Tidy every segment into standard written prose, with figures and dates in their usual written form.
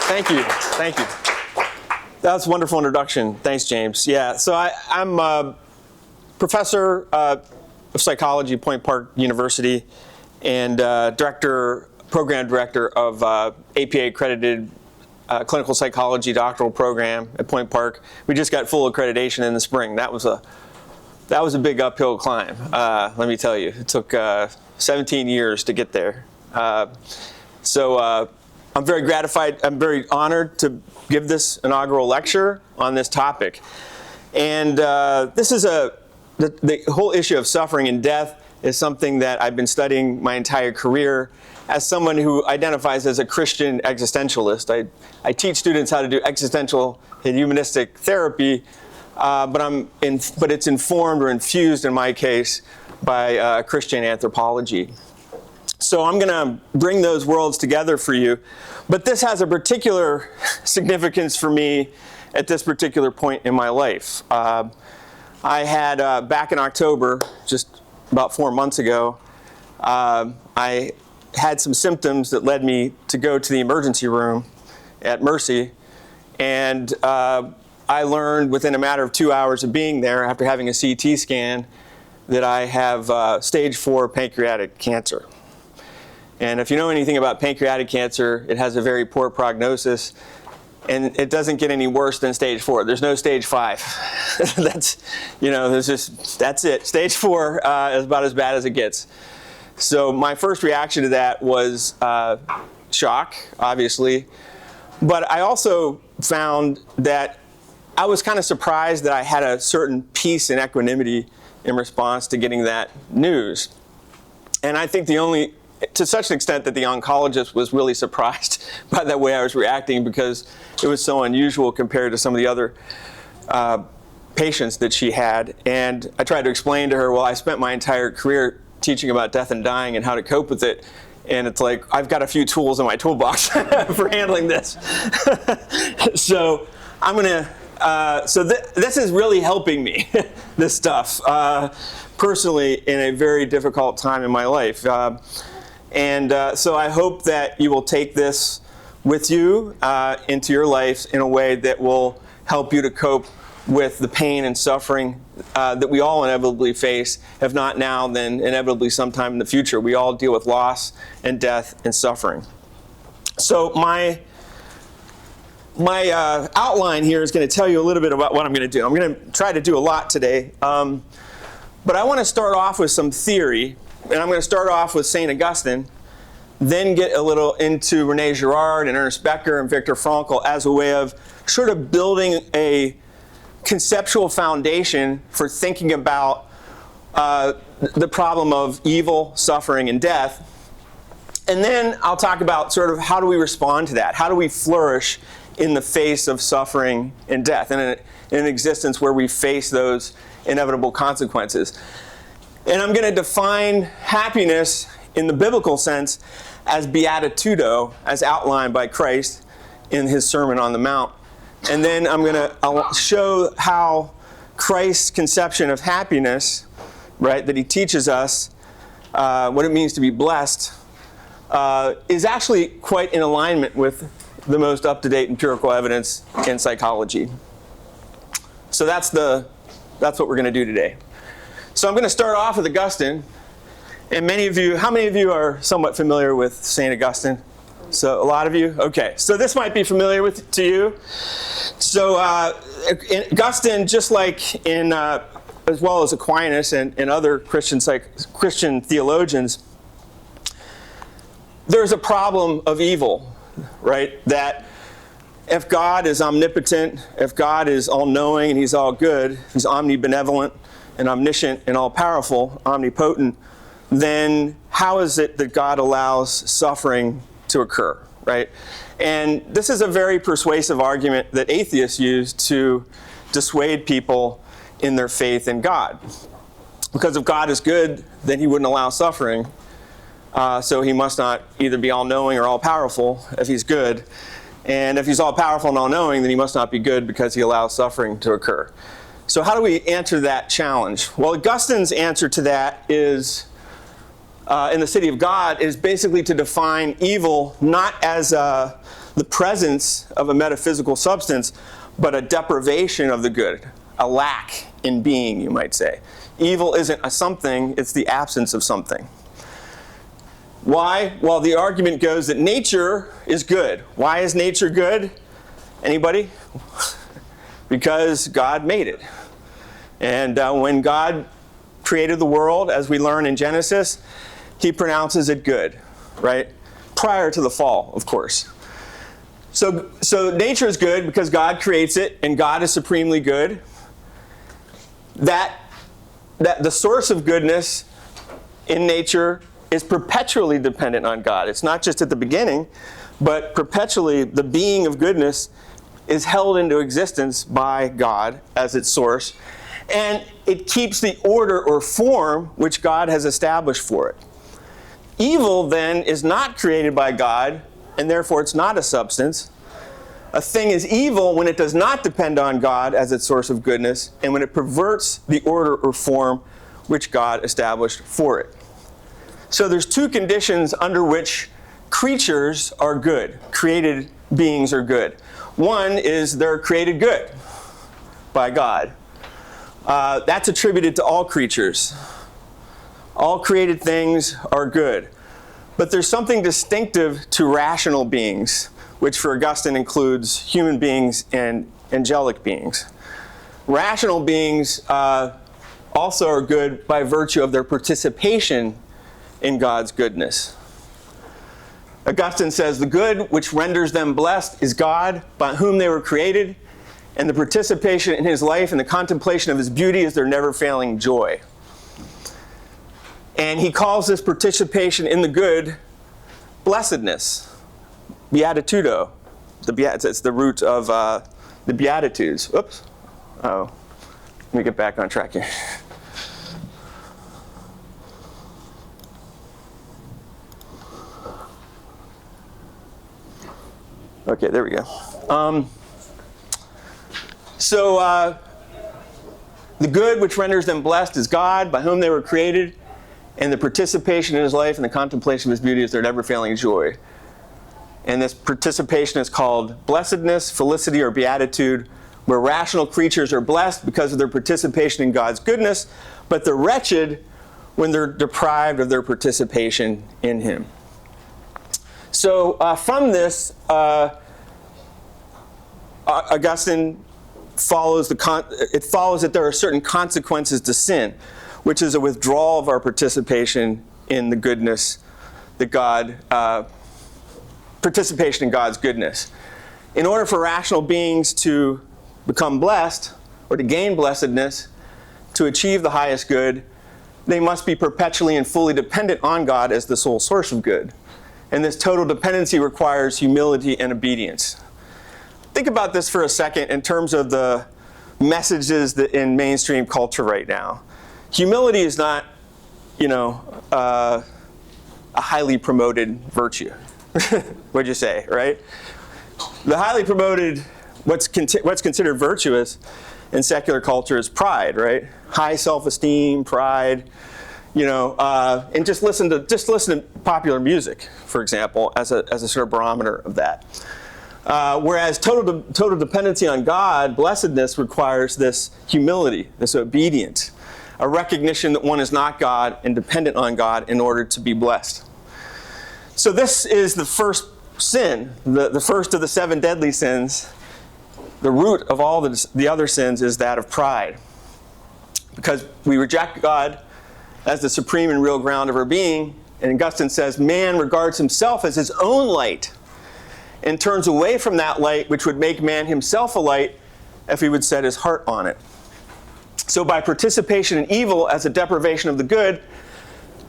Thank you. Thank you. That was a wonderful introduction. Thanks, James. Yeah, so I'm a professor of psychology at Point Park University and program director of APA-accredited clinical psychology doctoral program at Point Park. We just got full accreditation in the spring. That was a big uphill climb, let me tell you. It took 17 years to get there. So I'm very gratified, I'm very honored to give this inaugural lecture on this topic. And this is the whole issue of suffering and death is something that I've been studying my entire career as someone who identifies as a Christian existentialist. I teach students how to do existential and humanistic therapy, but it's informed or infused in my case by Christian anthropology. So I'm going to bring those worlds together for you. But this has a particular significance for me at this particular point in my life. I had, back in October, just about 4 months ago, I had some symptoms that led me to go to the emergency room at Mercy. And I learned within a matter of 2 hours of being there, after having a CT scan, that I have stage 4 pancreatic cancer. And if you know anything about pancreatic cancer, it has a very poor prognosis, and it doesn't get any worse than stage 4. There's no stage 5. That's it. Stage 4 is about as bad as it gets. So my first reaction to that was shock, obviously. But I also found that I was kind of surprised that I had a certain peace and equanimity in response to getting that news. And I think to such an extent that the oncologist was really surprised by the way I was reacting, because it was so unusual compared to some of the other patients that she had. And I tried to explain to her, well, I spent my entire career teaching about death and dying and how to cope with it. And it's like, I've got a few tools in my toolbox for handling this. So I'm going to, this is really helping me, this stuff, personally in a very difficult time in my life. So I hope that you will take this with you into your life in a way that will help you to cope with the pain and suffering that we all inevitably face, if not now, then inevitably sometime in the future. We all deal with loss and death and suffering. So my outline here is going to tell you a little bit about what I'm going to do. I'm going to try to do a lot today, but I want to start off with some theory. And I'm going to start off with St. Augustine, then get a little into Rene Girard and Ernest Becker and Viktor Frankl as a way of sort of building a conceptual foundation for thinking about the problem of evil, suffering, and death. And then I'll talk about sort of how do we respond to that? How do we flourish in the face of suffering and death, in an existence where we face those inevitable consequences? And I'm going to define happiness in the biblical sense as beatitudo, as outlined by Christ in his Sermon on the Mount. And then I'll show how Christ's conception of happiness, right, that he teaches us, what it means to be blessed, is actually quite in alignment with the most up-to-date empirical evidence in psychology. So that's what we're going to do today. So I'm going to start off with Augustine. And how many of you are somewhat familiar with St. Augustine? So a lot of you? Okay. So this might be familiar to you. So Augustine, just like as well as Aquinas and other Christian theologians, there's a problem of evil, right? That if God is omnipotent, if God is all-knowing and he's all good, he's omnibenevolent and omniscient and all-powerful, omnipotent, then how is it that God allows suffering to occur, right? And this is a very persuasive argument that atheists use to dissuade people in their faith in God. Because if God is good, then he wouldn't allow suffering. So he must not either be all-knowing or all-powerful if he's good. And if he's all-powerful and all-knowing, then he must not be good because he allows suffering to occur. So how do we answer that challenge? Well, Augustine's answer to that is in the city of God is basically to define evil not as the presence of a metaphysical substance, but a deprivation of the good, a lack in being, you might say. Evil isn't a something, it's the absence of something. Why? Well, the argument goes that nature is good. Why is nature good? Anybody? Because God made it. And when God created the world, as we learn in Genesis, he pronounces it good, right? Prior to the fall, of course. So nature is good because God creates it, and God is supremely good. That the source of goodness in nature is perpetually dependent on God. It's not just at the beginning, but perpetually the being of goodness is held into existence by God as its source, and it keeps the order or form which God has established for it. Evil, then, is not created by God, and therefore it's not a substance. A thing is evil when it does not depend on God as its source of goodness, and when it perverts the order or form which God established for it. So there's two conditions under which creatures are good, created beings are good. One is they're created good by God. That's attributed to all creatures. All created things are good. But there's something distinctive to rational beings, which for Augustine includes human beings and angelic beings. Rational beings also are good by virtue of their participation in God's goodness. Augustine says, the good which renders them blessed is God, by whom they were created, and the participation in his life and the contemplation of his beauty is their never-failing joy. And he calls this participation in the good blessedness, beatitudo. It's the root of the Beatitudes. Oops. Oh, let me get back on track here. Okay, there we go. The good which renders them blessed is God, by whom they were created, and the participation in his life and the contemplation of his beauty is their never-failing joy. And this participation is called blessedness, felicity, or beatitude, where rational creatures are blessed because of their participation in God's goodness, but they're wretched when they're deprived of their participation in him. So from this, Augustine follows that there are certain consequences to sin, which is a withdrawal of our participation in the goodness that God, participation in God's goodness. In order for rational beings to become blessed, or to gain blessedness, to achieve the highest good, they must be perpetually and fully dependent on God as the sole source of good. And this total dependency requires humility and obedience. Think about this for a second in terms of the messages that in mainstream culture right now. Humility is not, a highly promoted virtue. What'd you say, right? The highly promoted, what's considered virtuous in secular culture is pride, right? High self-esteem, pride, and just listen to popular music, for example, as a sort of barometer of that. Whereas total dependency on God, blessedness, requires this humility, this obedience, a recognition that one is not God and dependent on God in order to be blessed. So this is the first sin, the first of the 7 deadly sins. The root of all the other sins is that of pride. Because we reject God as the supreme and real ground of our being, and Augustine says, man regards himself as his own light and turns away from that light which would make man himself a light if he would set his heart on it. So by participation in evil as a deprivation of the good,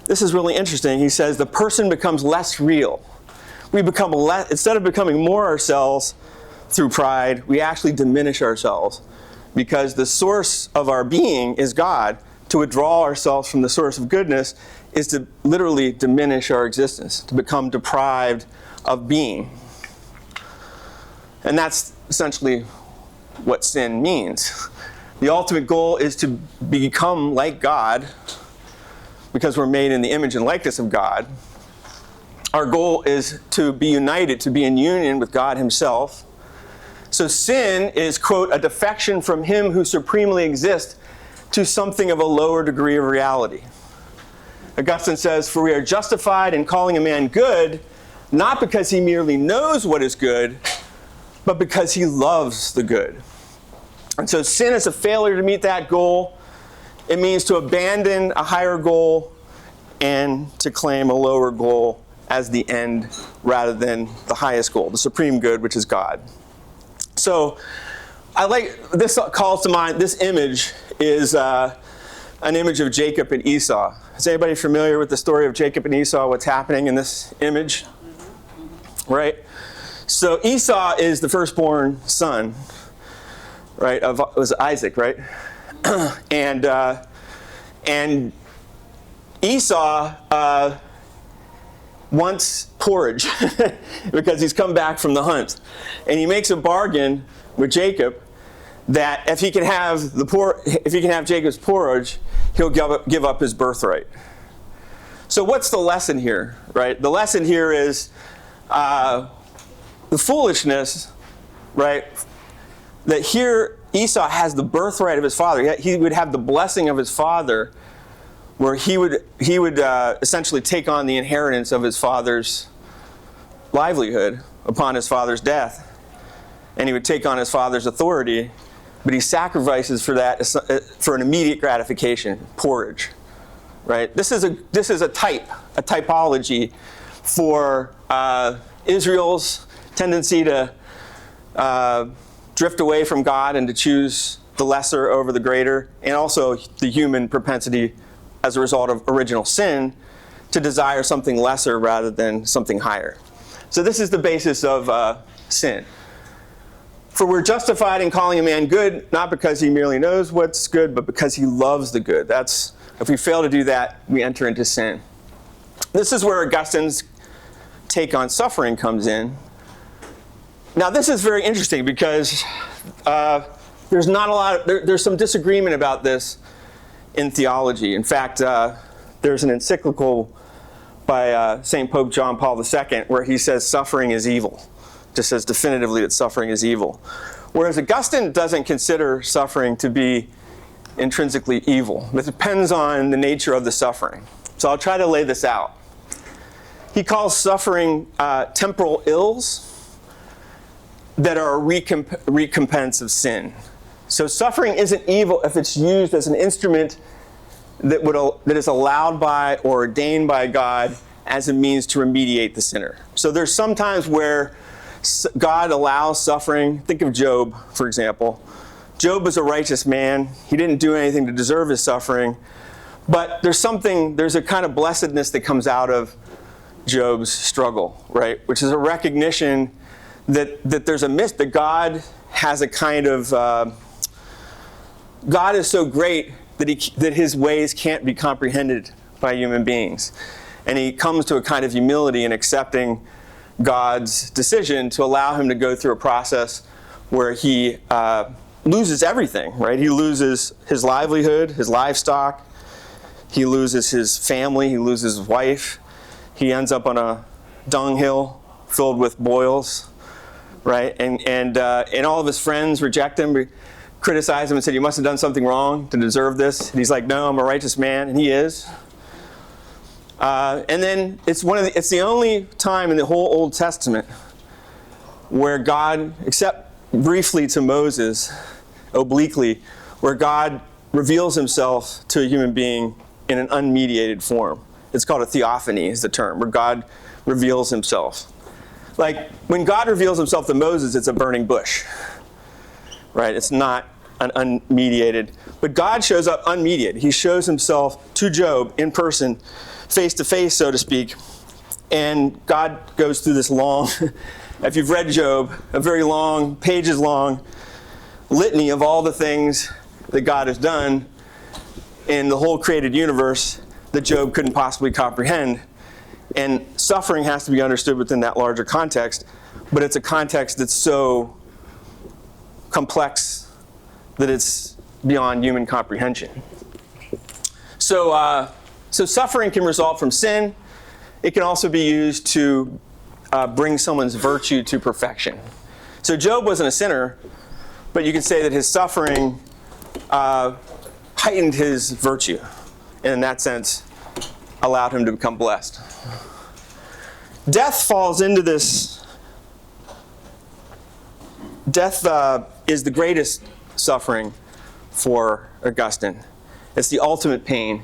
this is really interesting. He says the person becomes less real. We become instead of becoming more ourselves through pride, we actually diminish ourselves because the source of our being is God. To withdraw ourselves from the source of goodness is to literally diminish our existence, to become deprived of being. And that's essentially what sin means. The ultimate goal is to become like God, because we're made in the image and likeness of God. Our goal is to be united, to be in union with God himself. So sin is, quote, a defection from him who supremely exists to something of a lower degree of reality. Augustine says, for we are justified in calling a man good, not because he merely knows what is good, but because he loves the good. And so sin is a failure to meet that goal. It means to abandon a higher goal and to claim a lower goal as the end rather than the highest goal, the supreme good, which is God. So this calls to mind, this image is an image of Jacob and Esau. Is anybody familiar with the story of Jacob and Esau, what's happening in this image? Right? So Esau is the firstborn son, right, it was Isaac, right? and Esau wants porridge because he's come back from the hunt. And he makes a bargain with Jacob that if he can have Jacob's porridge, he'll give up his birthright. So what's the lesson here, right? The lesson here is the foolishness, right? That here Esau has the birthright of his father. He would have the blessing of his father, where he would essentially take on the inheritance of his father's livelihood upon his father's death. And he would take on his father's authority, but he sacrifices for that for an immediate gratification, porridge. Right? This is a typology for Israel's tendency to drift away from God and to choose the lesser over the greater, and also the human propensity as a result of original sin to desire something lesser rather than something higher. So this is the basis of sin. For we're justified in calling a man good, not because he merely knows what's good, but because he loves the good. If we fail to do that, we enter into sin. This is where Augustine's take on suffering comes in. Now this is very interesting because there's some disagreement about this in theology. In fact, there's an encyclical by St. Pope John Paul II where he says suffering is evil. Just says definitively that suffering is evil. Whereas Augustine doesn't consider suffering to be intrinsically evil. It depends on the nature of the suffering. So I'll try to lay this out. He calls suffering temporal ills that are a recompense of sin. So suffering isn't evil if it's used as an instrument that is allowed by or ordained by God as a means to remediate the sinner. So there's some times where God allows suffering. Think of Job, for example. Job was a righteous man. He didn't do anything to deserve his suffering. But there's a kind of blessedness that comes out of Job's struggle, right? Which is a recognition that there's a myth that God has a kind of, God is so great that his ways can't be comprehended by human beings. And he comes to a kind of humility in accepting God's decision to allow him to go through a process where he loses everything, right? He loses his livelihood, his livestock. He loses his family. He loses his wife. He ends up on a dunghill filled with boils, right? And all of his friends reject him, criticize him, and said, "You must have done something wrong to deserve this." And he's like, "No, I'm a righteous man," and he is. And then it's the only time in the whole Old Testament where God, except briefly to Moses, obliquely, where God reveals himself to a human being in an unmediated form. It's called a theophany is the term, where God reveals himself. Like when God reveals himself to Moses, it's a burning bush, right? It's not an unmediated, but God shows up unmediated. He shows himself to Job in person, face to face, so to speak. And God goes through this long, if you've read Job, a very long, pages long litany of all the things that God has done in the whole created universe that Job couldn't possibly comprehend. And suffering has to be understood within that larger context, but it's a context that's so complex that it's beyond human comprehension. So So suffering can result from sin. It can also be used to bring someone's virtue to perfection. So Job wasn't a sinner, but you could say that his suffering heightened his virtue, and in that sense, allowed him to become blessed. Death falls into this. Death is the greatest suffering for Augustine. It's the ultimate pain.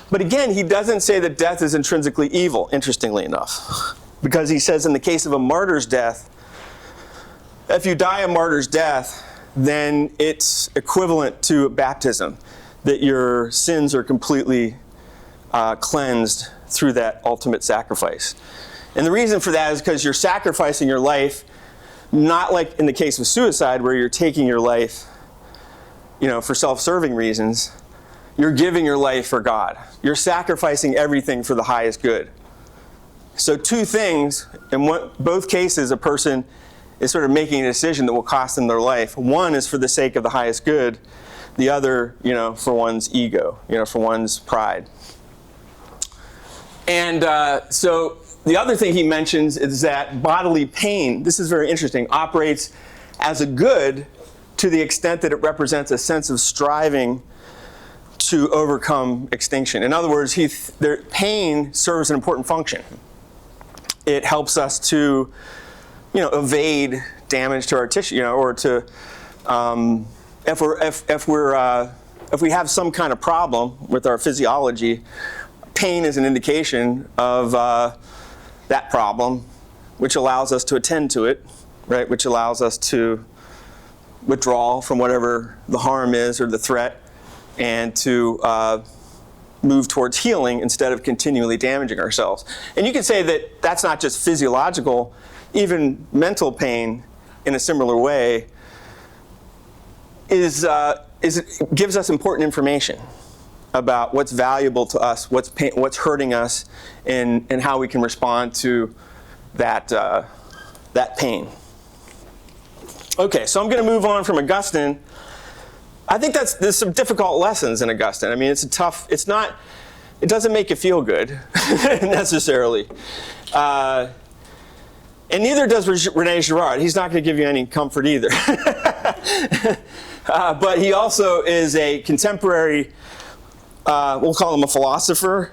But again, he doesn't say that death is intrinsically evil, interestingly enough. Because he says in the case of a martyr's death, if you die a martyr's death, then it's equivalent to baptism, that your sins are completely cleansed through that ultimate sacrifice. And the reason for that is because you're sacrificing your life, not like in the case of suicide where you're taking your life, for self-serving reasons. You're giving your life for God. You're sacrificing everything for the highest good. So two things, in both cases, a person is sort of making a decision that will cost them their life. One is for the sake of the highest good. The other, for one's ego, for one's pride. And so the other thing he mentions is that bodily pain, this is very interesting, operates as a good to the extent that it represents a sense of striving to overcome extinction. In other words, pain serves an important function. It helps us to, evade damage to our tissue, or to, if we have some kind of problem with our physiology, pain is an indication of that problem, which allows us to attend to it, right? Which allows us to withdraw from whatever the harm is or the threat, and to move towards healing instead of continually damaging ourselves. And you can say that that's not just physiological, even mental pain in a similar way gives us important information about what's valuable to us, what's hurting us, and how we can respond to that pain. Okay, so I'm going to move on from Augustine. I think there's some difficult lessons in Augustine. I mean, it doesn't make you feel good necessarily. And neither does Rene Girard. He's not going to give you any comfort either. But he also is a contemporary, we'll call him a philosopher,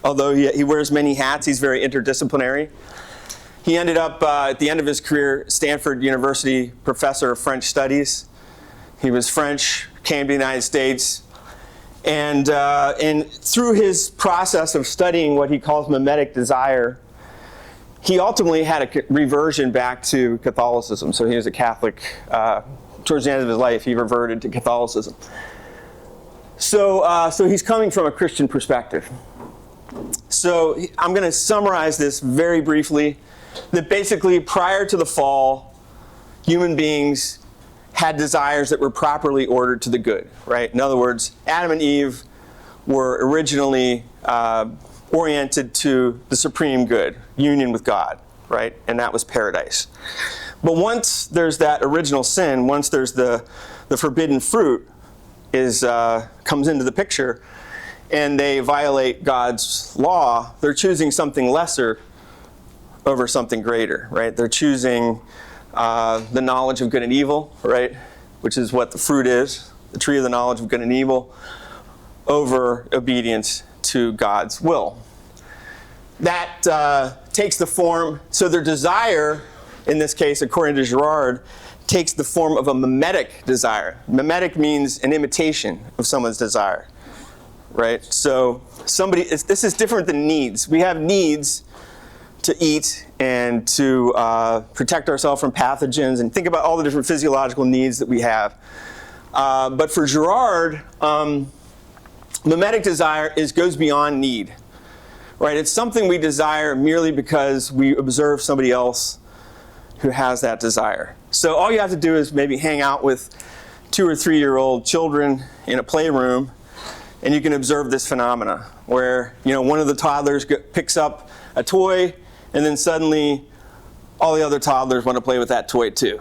although he wears many hats. He's very interdisciplinary. He ended up, at the end of his career, Stanford University professor of French studies. He was French, came to the United States, and through his process of studying what he calls mimetic desire, he ultimately had a reversion back to Catholicism. So he was a Catholic. Towards the end of his life, he reverted to Catholicism. So he's coming from a Christian perspective. So I'm going to summarize this very briefly, that basically prior to the fall, human beings had desires that were properly ordered to the good, right? In other words, Adam and Eve were originally oriented to the supreme good, union with God, right? And that was paradise. But once there's that original sin, once there's the forbidden fruit comes into the picture, and they violate God's law, they're choosing something lesser over something greater, right? They're choosing the knowledge of good and evil, right? Which is what the fruit is, the tree of the knowledge of good and evil, over obedience to God's will. That takes the form, so their desire, in this case, according to Girard, takes the form of a mimetic desire. Mimetic means an imitation of someone's desire, right? So this is different than needs. We have needs to eat and to protect ourselves from pathogens, and think about all the different physiological needs that we have. But for Girard, mimetic desire goes beyond need, right? It's something we desire merely because we observe somebody else who has that desire. So all you have to do is maybe hang out with 2 or 3-year-old children in a playroom, and you can observe this phenomena where one of the toddlers picks up a toy, and then suddenly all the other toddlers want to play with that toy too,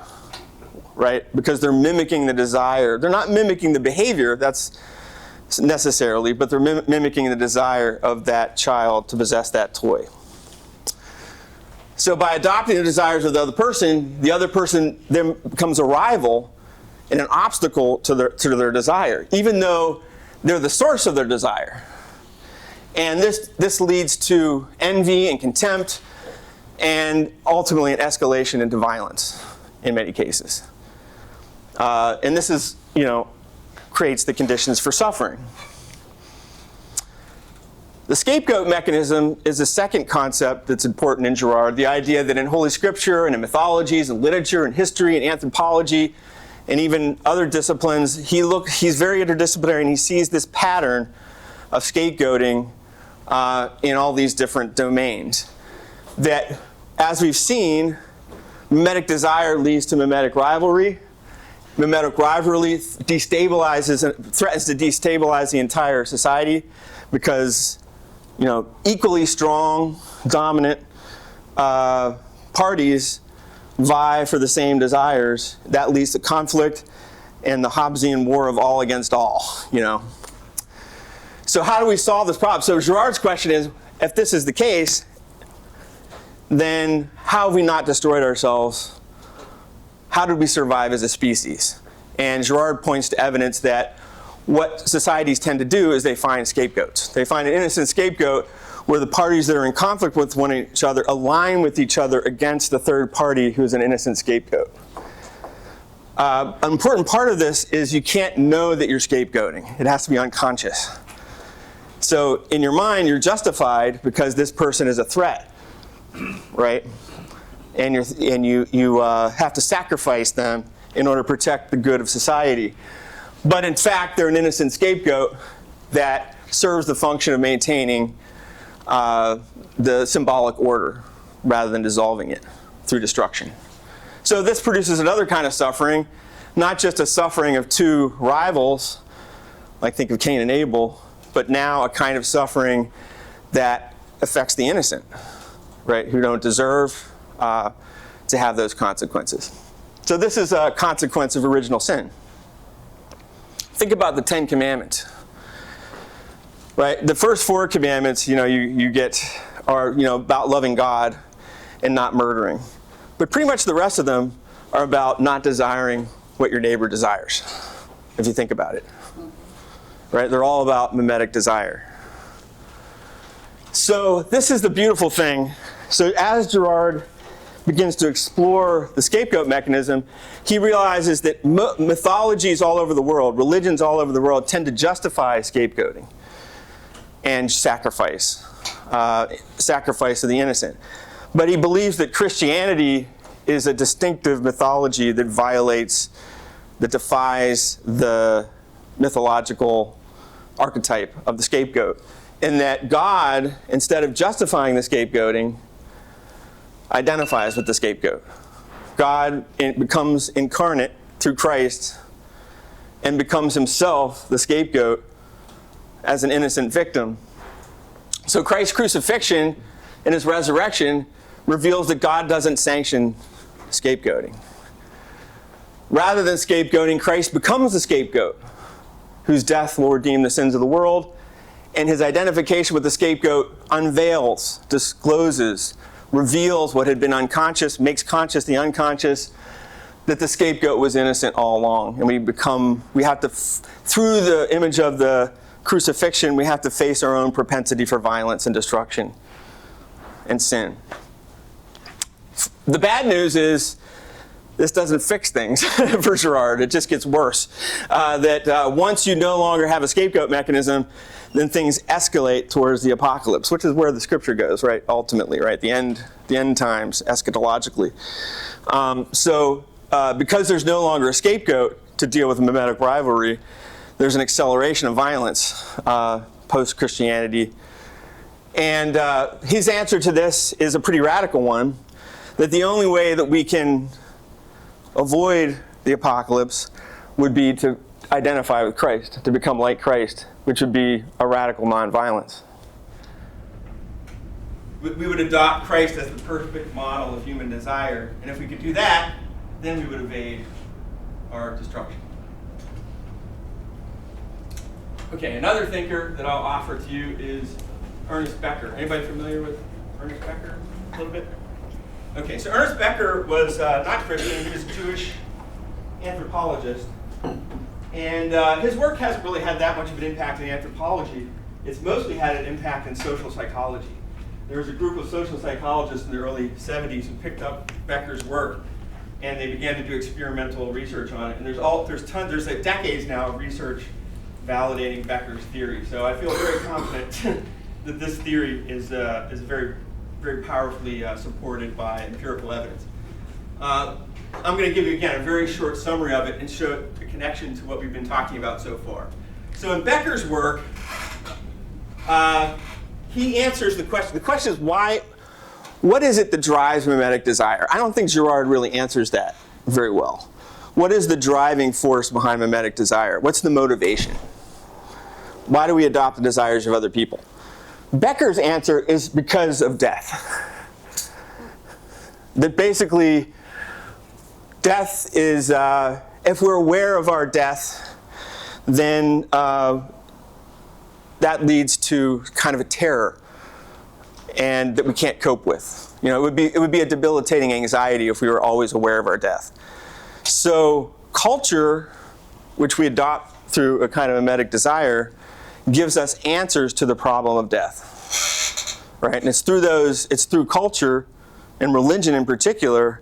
right? Because they're mimicking the desire. They're not mimicking the behavior. That's necessarily, but they're mimicking the desire of that child to possess that toy. So by adopting the desires of the other person then becomes a rival and an obstacle to their desire, even though they're the source of their desire. And this leads to envy and contempt, and ultimately an escalation into violence in many cases. And this is, creates the conditions for suffering. The scapegoat mechanism is a second concept that's important in Girard. The idea that in Holy Scripture and in mythologies and literature and history and anthropology and even other disciplines, he's very interdisciplinary, and he sees this pattern of scapegoating in all these different domains. That, as we've seen, mimetic desire leads to mimetic rivalry. Mimetic rivalry destabilizes and threatens to destabilize the entire society because, equally strong, dominant parties vie for the same desires. That leads to conflict and the Hobbesian war of all against all, So how do we solve this problem? So Girard's question is, if this is the case, then how have we not destroyed ourselves? How did we survive as a species? And Girard points to evidence that what societies tend to do is they find scapegoats. They find an innocent scapegoat where the parties that are in conflict with one each other align with each other against the third party who is an innocent scapegoat. An important part of this is you can't know that you're scapegoating. It has to be unconscious. So in your mind, you're justified because this person is a threat, right? And you have to sacrifice them in order to protect the good of society. But in fact, they're an innocent scapegoat that serves the function of maintaining the symbolic order rather than dissolving it through destruction. So this produces another kind of suffering, not just a suffering of two rivals, like think of Cain and Abel, but now a kind of suffering that affects the innocent, right, who don't deserve to have those consequences. So this is a consequence of original sin. Think about the 10 Commandments, right? The first 4 commandments, you get are, about loving God and not murdering. But pretty much the rest of them are about not desiring what your neighbor desires, if you think about it, right? They're all about mimetic desire. So this is the beautiful thing. So as Girard begins to explore the scapegoat mechanism, he realizes that mythologies all over the world, religions all over the world, tend to justify scapegoating and sacrifice of the innocent. But he believes that Christianity is a distinctive mythology that defies the mythological archetype of the scapegoat. And that God, instead of justifying the scapegoating, identifies with the scapegoat. God becomes incarnate through Christ and becomes himself the scapegoat as an innocent victim. So Christ's crucifixion and his resurrection reveals that God doesn't sanction scapegoating. Rather than scapegoating, Christ becomes the scapegoat, whose death will redeem the sins of the world, and his identification with the scapegoat unveils, discloses, reveals what had been unconscious, makes conscious the unconscious, that the scapegoat was innocent all along. And we have to, through the image of the crucifixion, we have to face our own propensity for violence and destruction and sin. The bad news is this doesn't fix things for Girard. It just gets worse. Once you no longer have a scapegoat mechanism, then things escalate towards the apocalypse, which is where the scripture goes, right? Ultimately, right? The end times, eschatologically. Because there's no longer a scapegoat to deal with mimetic rivalry, there's an acceleration of violence post-Christianity. And his answer to this is a pretty radical one, that the only way that we can avoid the apocalypse would be to identify with Christ, to become like Christ, which would be a radical nonviolence. We would adopt Christ as the perfect model of human desire, and if we could do that, then we would evade our destruction. Okay, another thinker that I'll offer to you is Ernest Becker. Anybody familiar with Ernest Becker a little bit? Okay, so Ernest Becker was not Christian, he was a Jewish anthropologist. And his work hasn't really had that much of an impact in anthropology. It's mostly had an impact in social psychology. There was a group of social psychologists in the early 70s who picked up Becker's work, and they began to do experimental research on it. And there's decades now of research validating Becker's theory. So I feel very confident that this theory is very, very powerfully supported by empirical evidence. I'm going to give you, again, a very short summary of it and show the connection to what we've been talking about so far. So in Becker's work, he answers the question. The question is, what is it that drives mimetic desire? I don't think Girard really answers that very well. What is the driving force behind mimetic desire? What's the motivation? Why do we adopt the desires of other people? Becker's answer is because of death. That basically, death is, if we're aware of our death, then that leads to kind of a terror and that we can't cope with. You know, it would be a debilitating anxiety if we were always aware of our death. So culture, which we adopt through a kind of mimetic desire, gives us answers to the problem of death, right? And it's through culture and religion in particular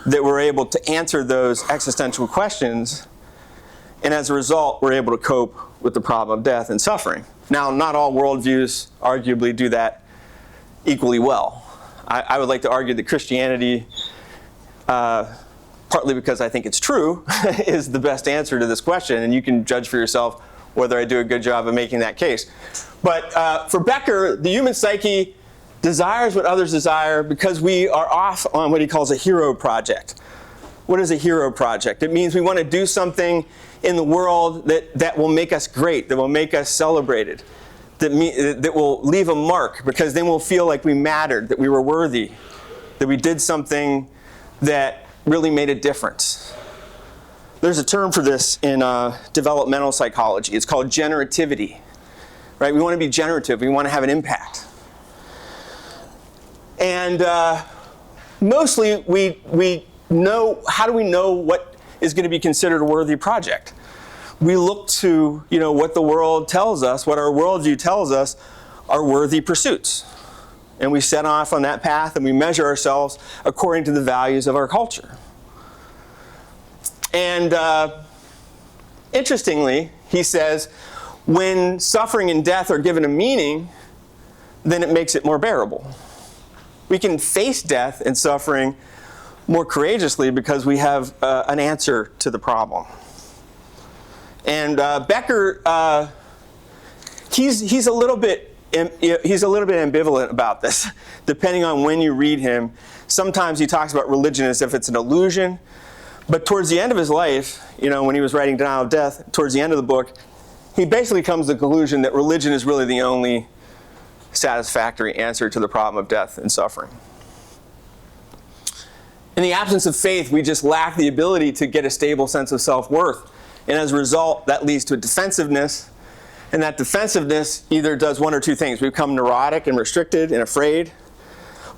that we're able to answer those existential questions, and as a result, we're able to cope with the problem of death and suffering. Now, not all worldviews arguably do that equally well. I would like to argue that Christianity, partly because I think it's true, is the best answer to this question, and you can judge for yourself whether I do a good job of making that case. But for Becker, the human psyche desires what others desire because we are off on what he calls a hero project. What is a hero project? It means we want to do something in the world that will make us great, that will make us celebrated, that will leave a mark, because then we'll feel like we mattered, that we were worthy, that we did something that really made a difference. There's a term for this in developmental psychology. It's called generativity. Right? We want to be generative. We want to have an impact. And mostly we know, how do we know what is going to be considered a worthy project? We look to, what the world tells us, what our worldview tells us are worthy pursuits. And we set off on that path and we measure ourselves according to the values of our culture. And interestingly, he says, when suffering and death are given a meaning, then it makes it more bearable. We can face death and suffering more courageously because we have an answer to the problem. And Becker, he's a little bit ambivalent about this, depending on when you read him. Sometimes he talks about religion as if it's an illusion, but towards the end of his life, when he was writing Denial of Death, towards the end of the book, he basically comes to the conclusion that religion is really the only satisfactory answer to the problem of death and suffering. In the absence of faith, we just lack the ability to get a stable sense of self-worth. And as a result, that leads to a defensiveness. And that defensiveness either does one or two things. We become neurotic and restricted and afraid,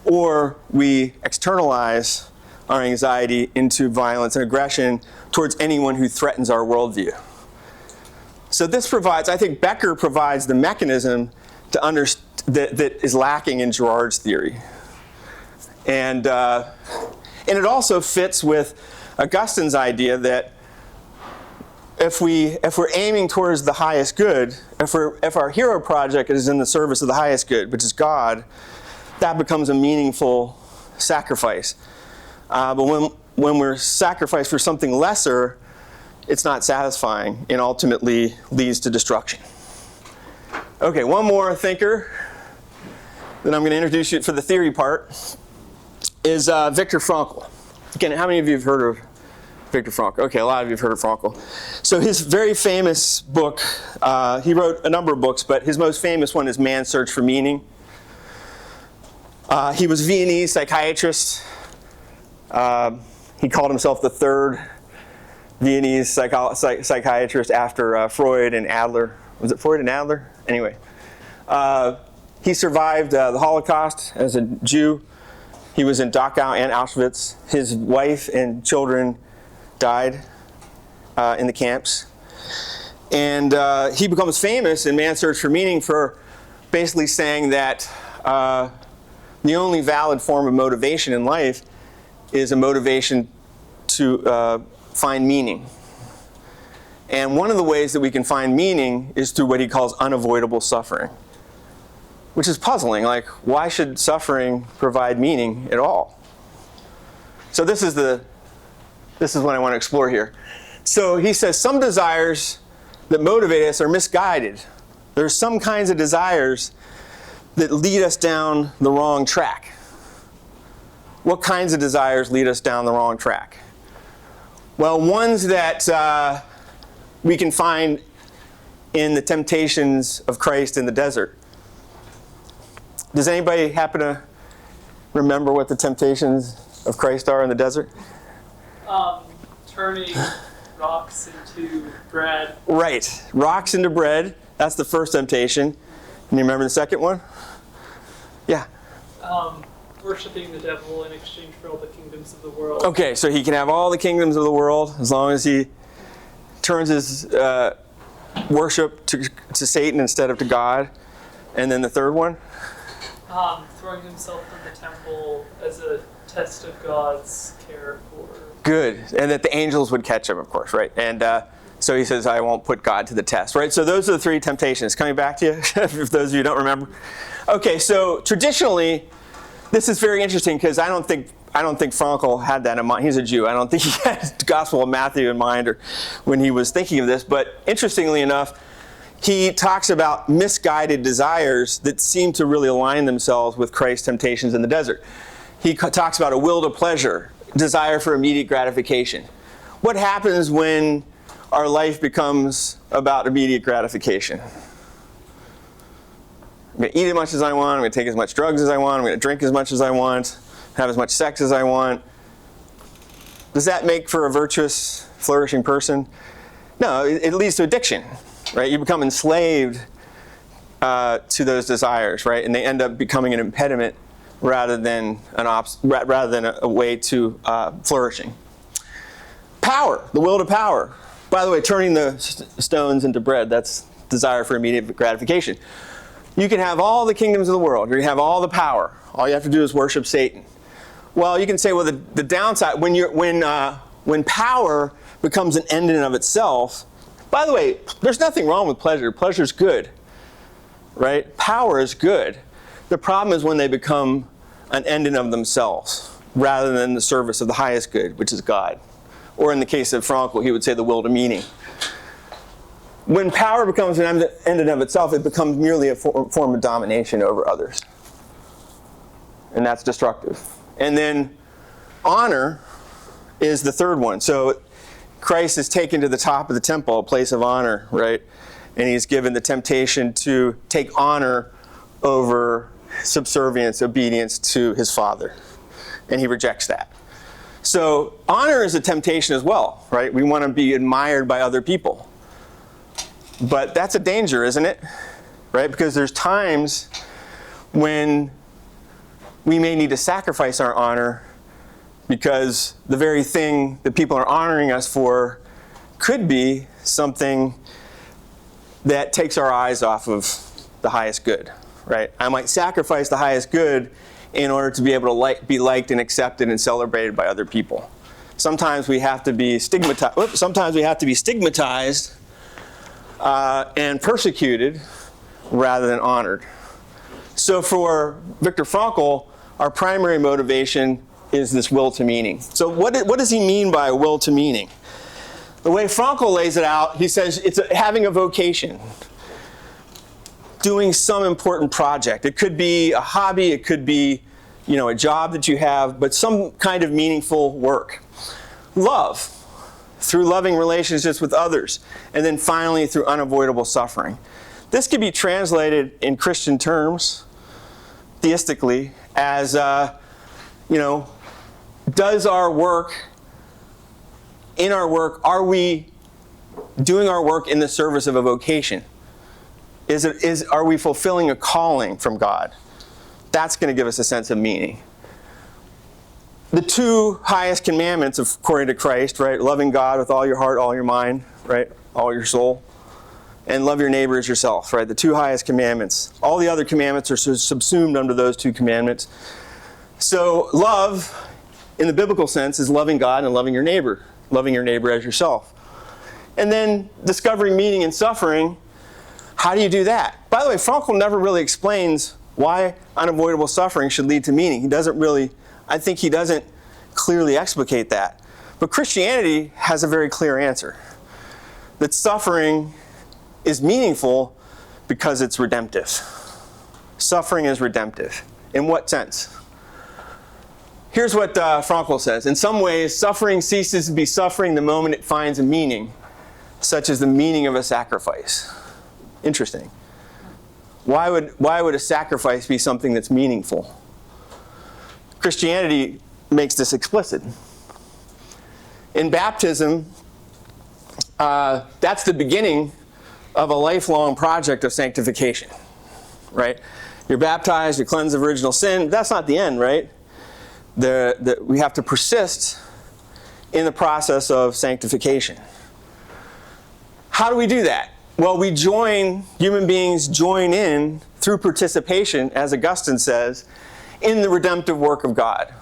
or we externalize our anxiety into violence and aggression towards anyone who threatens our worldview. So this provides, I think Becker provides the mechanism to that is lacking in Girard's theory. And it also fits with Augustine's idea that if we're aiming towards the highest good, if our hero project is in the service of the highest good, which is God, that becomes a meaningful sacrifice. But when we're sacrificed for something lesser, it's not satisfying and ultimately leads to destruction. Okay, one more thinker that I'm going to introduce you for the theory part is Viktor Frankl. Again, how many of you have heard of Viktor Frankl? Okay, a lot of you have heard of Frankl. So his very famous book, he wrote a number of books, but his most famous one is Man's Search for Meaning. He was a Viennese psychiatrist. He called himself the third Viennese psychiatrist after Freud and Adler, Was it Freud and Adler? Anyway, he survived the Holocaust as a Jew. He was in Dachau and Auschwitz. His wife and children died in the camps. And he becomes famous in Man's Search for Meaning for basically saying that the only valid form of motivation in life is a motivation to find meaning. And one of the ways that we can find meaning is through what he calls unavoidable suffering, which is puzzling. Like, why should suffering provide meaning at all? So this is what I want to explore here. So he says some desires that motivate us are misguided. There's some kinds of desires that lead us down the wrong track. What kinds of desires lead us down the wrong track? Well, ones that we can find in the temptations of Christ in the desert. Does anybody happen to remember what the temptations of Christ are in the desert? Turning rocks into bread. Right. Rocks into bread. That's the first temptation. Can you remember the second one? Yeah. Worshipping the devil in exchange for all the kingdoms of the world. Okay, so he can have all the kingdoms of the world as long as he turns his worship to Satan instead of to God. And then the third one? Throwing himself from the temple as a test of God's care for... Good. And that the angels would catch him, of course, right? And so he says, I won't put God to the test, right? So those are the three temptations. Coming back to you, if those of you don't remember. Okay, so traditionally, this is very interesting because I don't think Frankl had that in mind. He's a Jew. I don't think he had the Gospel of Matthew in mind or when he was thinking of this. But interestingly enough, he talks about misguided desires that seem to really align themselves with Christ's temptations in the desert. He talks about a will to pleasure, desire for immediate gratification. What happens when our life becomes about immediate gratification? I'm going to eat as much as I want. I'm going to take as much drugs as I want. I'm going to drink as much as I want. Have as much sex as I want. Does that make for a virtuous, flourishing person? No, it leads to addiction, right? You become enslaved to those desires, right? And they end up becoming an impediment rather than a way to flourishing. Power, the will to power. By the way, turning the stones into bread, that's desire for immediate gratification. You can have all the kingdoms of the world. You can have all the power. All you have to do is worship Satan. Well, you can say, well, the downside, when power becomes an end in and of itself, by the way, there's nothing wrong with pleasure. Pleasure's good, right? Power is good. The problem is when they become an end in of themselves rather than the service of the highest good, which is God. Or in the case of Frankl, he would say the will to meaning. When power becomes an end in of itself, it becomes merely a form of domination over others. And that's destructive. And then honor is the third one. So Christ is taken to the top of the temple, a place of honor, right? And he's given the temptation to take honor over subservience, obedience to his Father. And he rejects that. So honor is a temptation as well, right? We want to be admired by other people. But that's a danger, isn't it? Right? Because there's times when we may need to sacrifice our honor because the very thing that people are honoring us for could be something that takes our eyes off of the highest good, right? I might sacrifice the highest good in order to be able to be liked and accepted and celebrated by other people. Sometimes we have to be stigmatized. And persecuted rather than honored. So for Viktor Frankl, our primary motivation is this will to meaning. So what does he mean by will to meaning? The way Frankl lays it out, he says it's having a vocation, doing some important project. It could be a hobby, it could be a job that you have, but some kind of meaningful work. Love, through loving relationships with others, and then finally through unavoidable suffering. This could be translated in Christian terms, theistically, as, does our work, are we doing our work in the service of a vocation? Are we fulfilling a calling from God? That's going to give us a sense of meaning. The two highest commandments, according to Christ, right? Loving God with all your heart, all your mind, right? All your soul. And love your neighbor as yourself, right? The two highest commandments. All the other commandments are subsumed under those two commandments. So love, in the biblical sense, is loving God and loving your neighbor as yourself. And then discovering meaning in suffering, how do you do that? By the way, Frankl never really explains why unavoidable suffering should lead to meaning. I think he doesn't clearly explicate that. But Christianity has a very clear answer. That suffering is meaningful because it's redemptive. Suffering is redemptive. In what sense? Here's what Frankl says. In some ways, suffering ceases to be suffering the moment it finds a meaning, such as the meaning of a sacrifice. Interesting. Why would a sacrifice be something that's meaningful? Christianity makes this explicit. In baptism, that's the beginning of a lifelong project of sanctification, right? You're baptized, you're cleansed of original sin. That's not the end, right? We have to persist in the process of sanctification. How do we do that? Well, human beings join in through participation, as Augustine says, in the redemptive work of God.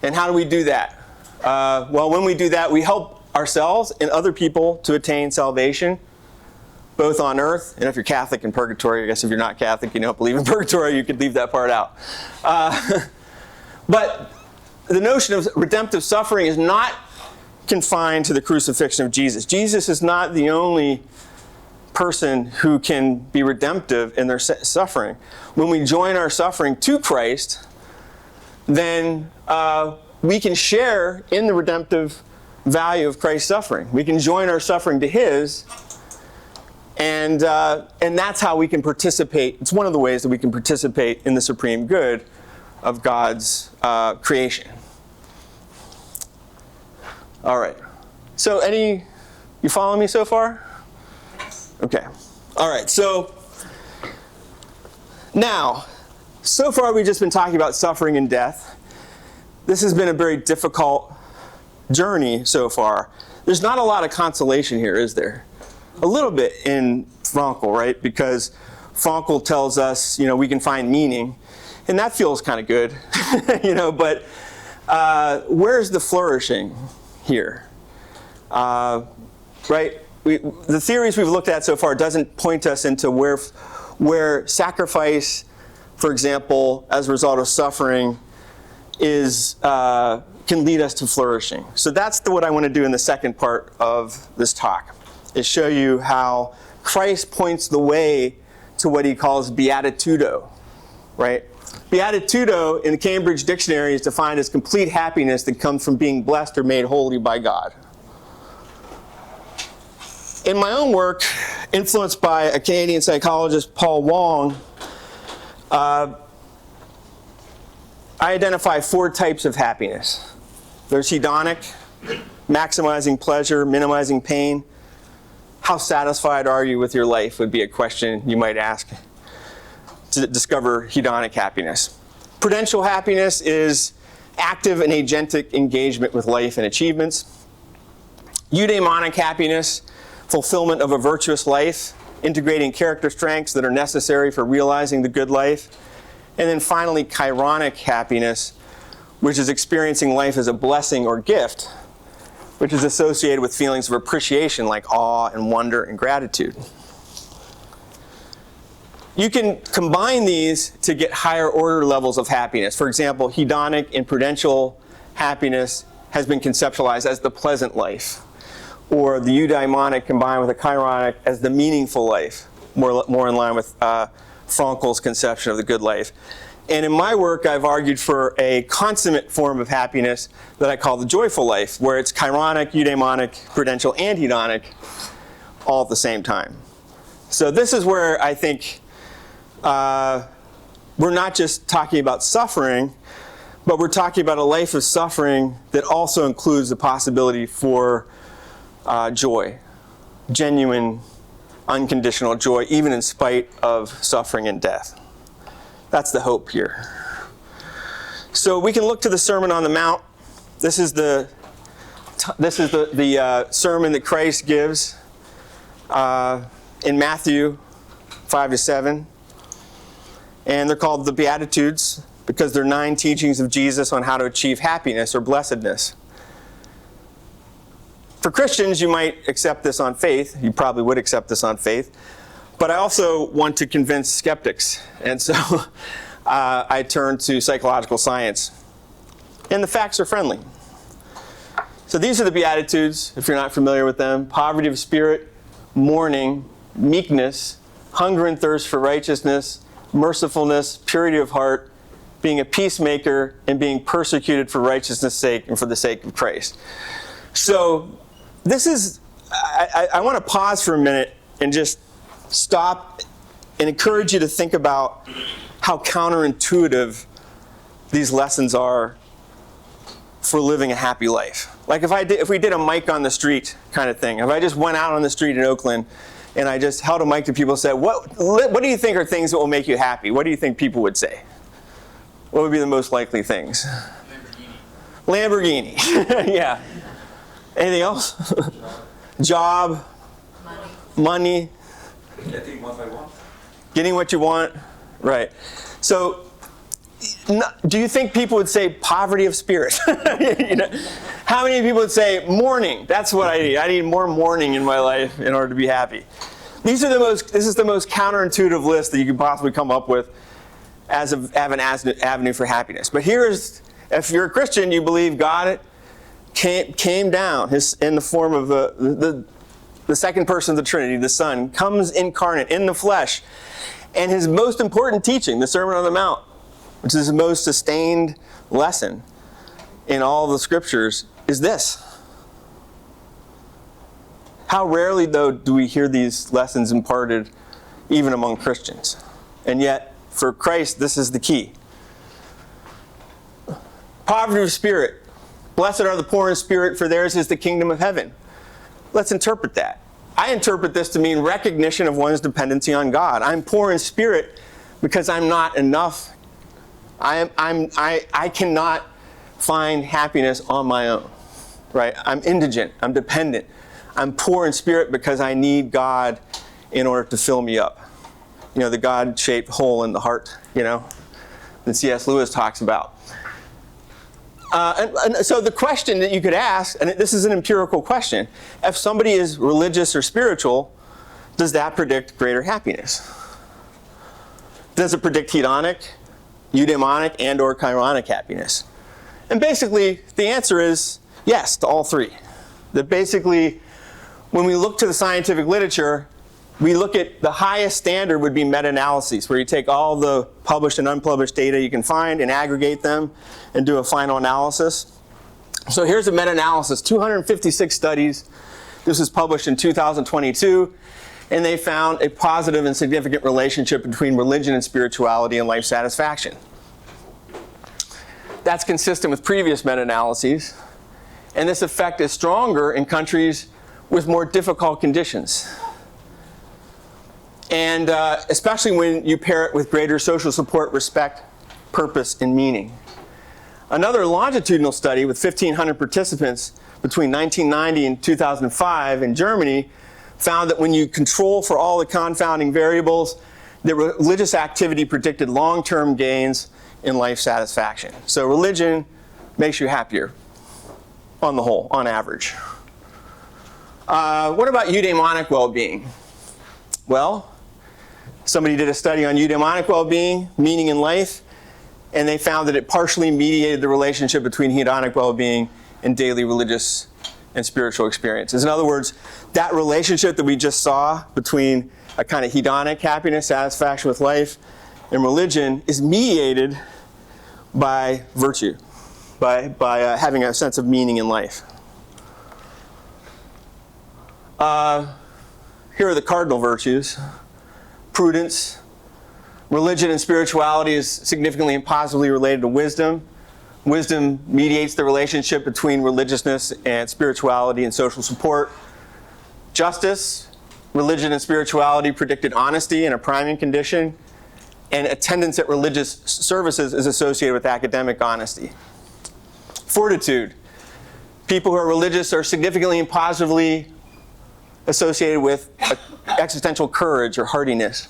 And how do we do that? Well, when we do that, we help ourselves and other people to attain salvation, both on earth, and if you're Catholic, in purgatory. I guess if you're not Catholic, you don't believe in purgatory, you could leave that part out. But the notion of redemptive suffering is not confined to the crucifixion of Jesus. Jesus is not the only person who can be redemptive in their suffering. When we join our suffering to Christ, then we can share in the redemptive value of Christ's suffering. We can join our suffering to His, and that's how we can participate. It's one of the ways that we can participate in the supreme good of God's creation. All right. So you follow me so far? Okay. All right. So now, so far we've just been talking about suffering and death. This has been a very difficult journey so far. There's not a lot of consolation here, is there? A little bit in Frankl, right? Because Frankl tells us, we can find meaning, and that feels kind of good, but where's the flourishing here? Right? The theories we've looked at so far doesn't point us into where sacrifice, for example, as a result of suffering, can lead us to flourishing. So that's what I want to do in the second part of this talk, is show you how Christ points the way to what he calls beatitudo, right? Beatitudo in the Cambridge Dictionary is defined as complete happiness that comes from being blessed or made holy by God. In my own work, influenced by a Canadian psychologist, Paul Wong, I identify 4 types of happiness. There's hedonic, maximizing pleasure, minimizing pain. How satisfied are you with your life would be a question you might ask to discover hedonic happiness. Prudential happiness is active and agentic engagement with life and achievements. Eudaimonic happiness, fulfillment of a virtuous life, integrating character strengths that are necessary for realizing the good life. And then finally, chironic happiness, which is experiencing life as a blessing or gift, which is associated with feelings of appreciation like awe and wonder and gratitude. You can combine these to get higher order levels of happiness. For example, hedonic and prudential happiness has been conceptualized as the pleasant life, or the eudaimonic combined with the chironic as the meaningful life, more in line with Frankl's conception of the good life. And in my work, I've argued for a consummate form of happiness that I call the joyful life, where it's chironic, eudaimonic, prudential, and hedonic all at the same time. So this is where I think we're not just talking about suffering, but we're talking about a life of suffering that also includes the possibility for joy, genuine unconditional joy, even in spite of suffering and death. That's the hope here. So we can look to the Sermon on the Mount. This is the sermon that Christ gives in Matthew 5-7. And they're called the Beatitudes because they're 9 teachings of Jesus on how to achieve happiness or blessedness. For Christians, you might accept this on faith. You probably would accept this on faith. But I also want to convince skeptics. And so I turn to psychological science. And the facts are friendly. So these are the Beatitudes, if you're not familiar with them. Poverty of spirit, mourning, meekness, hunger and thirst for righteousness, mercifulness, purity of heart, being a peacemaker, and being persecuted for righteousness' sake and for the sake of Christ. So this is, I want to pause for a minute and just stop and encourage you to think about how counterintuitive these lessons are for living a happy life. Like if we did a mic on the street kind of thing, if I just went out on the street in Oakland and I just held a mic to people and said, what do you think are things that will make you happy? What do you think people would say? What would be the most likely things? Lamborghini. Yeah. Anything else? Job. Money. Getting what I want. Getting what you want. Right. So, do you think people would say poverty of spirit? How many people would say mourning? That's what I need. I need more mourning in my life in order to be happy. This is the most counterintuitive list that you could possibly come up with as an avenue for happiness. But if you're a Christian, you believe God came down in the form of the second person of the Trinity, the Son, comes incarnate in the flesh. And his most important teaching, the Sermon on the Mount, which is the most sustained lesson in all the scriptures, is this. How rarely, though, do we hear these lessons imparted even among Christians? And yet, for Christ, this is the key. Poverty of spirit. Blessed are the poor in spirit, for theirs is the kingdom of heaven. Let's interpret that. I interpret this to mean recognition of one's dependency on God. I'm poor in spirit because I'm not enough. I cannot find happiness on my own. Right? I'm indigent. I'm dependent. I'm poor in spirit because I need God in order to fill me up. The God-shaped hole in the heart, that C.S. Lewis talks about. And so the question that you could ask, and this is an empirical question, if somebody is religious or spiritual, does that predict greater happiness? Does it predict hedonic, eudaimonic, and or chironic happiness? And basically, the answer is yes to all three. That basically, when we look to the scientific literature, we look at the highest standard would be meta-analyses, where you take all the published and unpublished data you can find and aggregate them and do a final analysis. So here's a meta-analysis, 256 studies. This was published in 2022, and they found a positive and significant relationship between religion and spirituality and life satisfaction. That's consistent with previous meta-analyses, and this effect is stronger in countries with more difficult conditions. And especially when you pair it with greater social support, respect, purpose, and meaning. Another longitudinal study with 1,500 participants between 1990 and 2005 in Germany found that when you control for all the confounding variables, that religious activity predicted long-term gains in life satisfaction. So religion makes you happier on the whole, on average. What about eudaimonic well-being? Well, somebody did a study on eudaimonic well-being, meaning in life, and they found that it partially mediated the relationship between hedonic well-being and daily religious and spiritual experiences. In other words, that relationship that we just saw between a kind of hedonic happiness, satisfaction with life, and religion is mediated by virtue, by having a sense of meaning in life. Here are the cardinal virtues. Prudence. Religion and spirituality is significantly and positively related to wisdom. Wisdom mediates the relationship between religiousness and spirituality and social support. Justice. religion and spirituality predicted honesty in a priming condition, and attendance at religious services is associated with academic honesty. Fortitude. People who are religious are significantly and positively associated with existential courage or hardiness.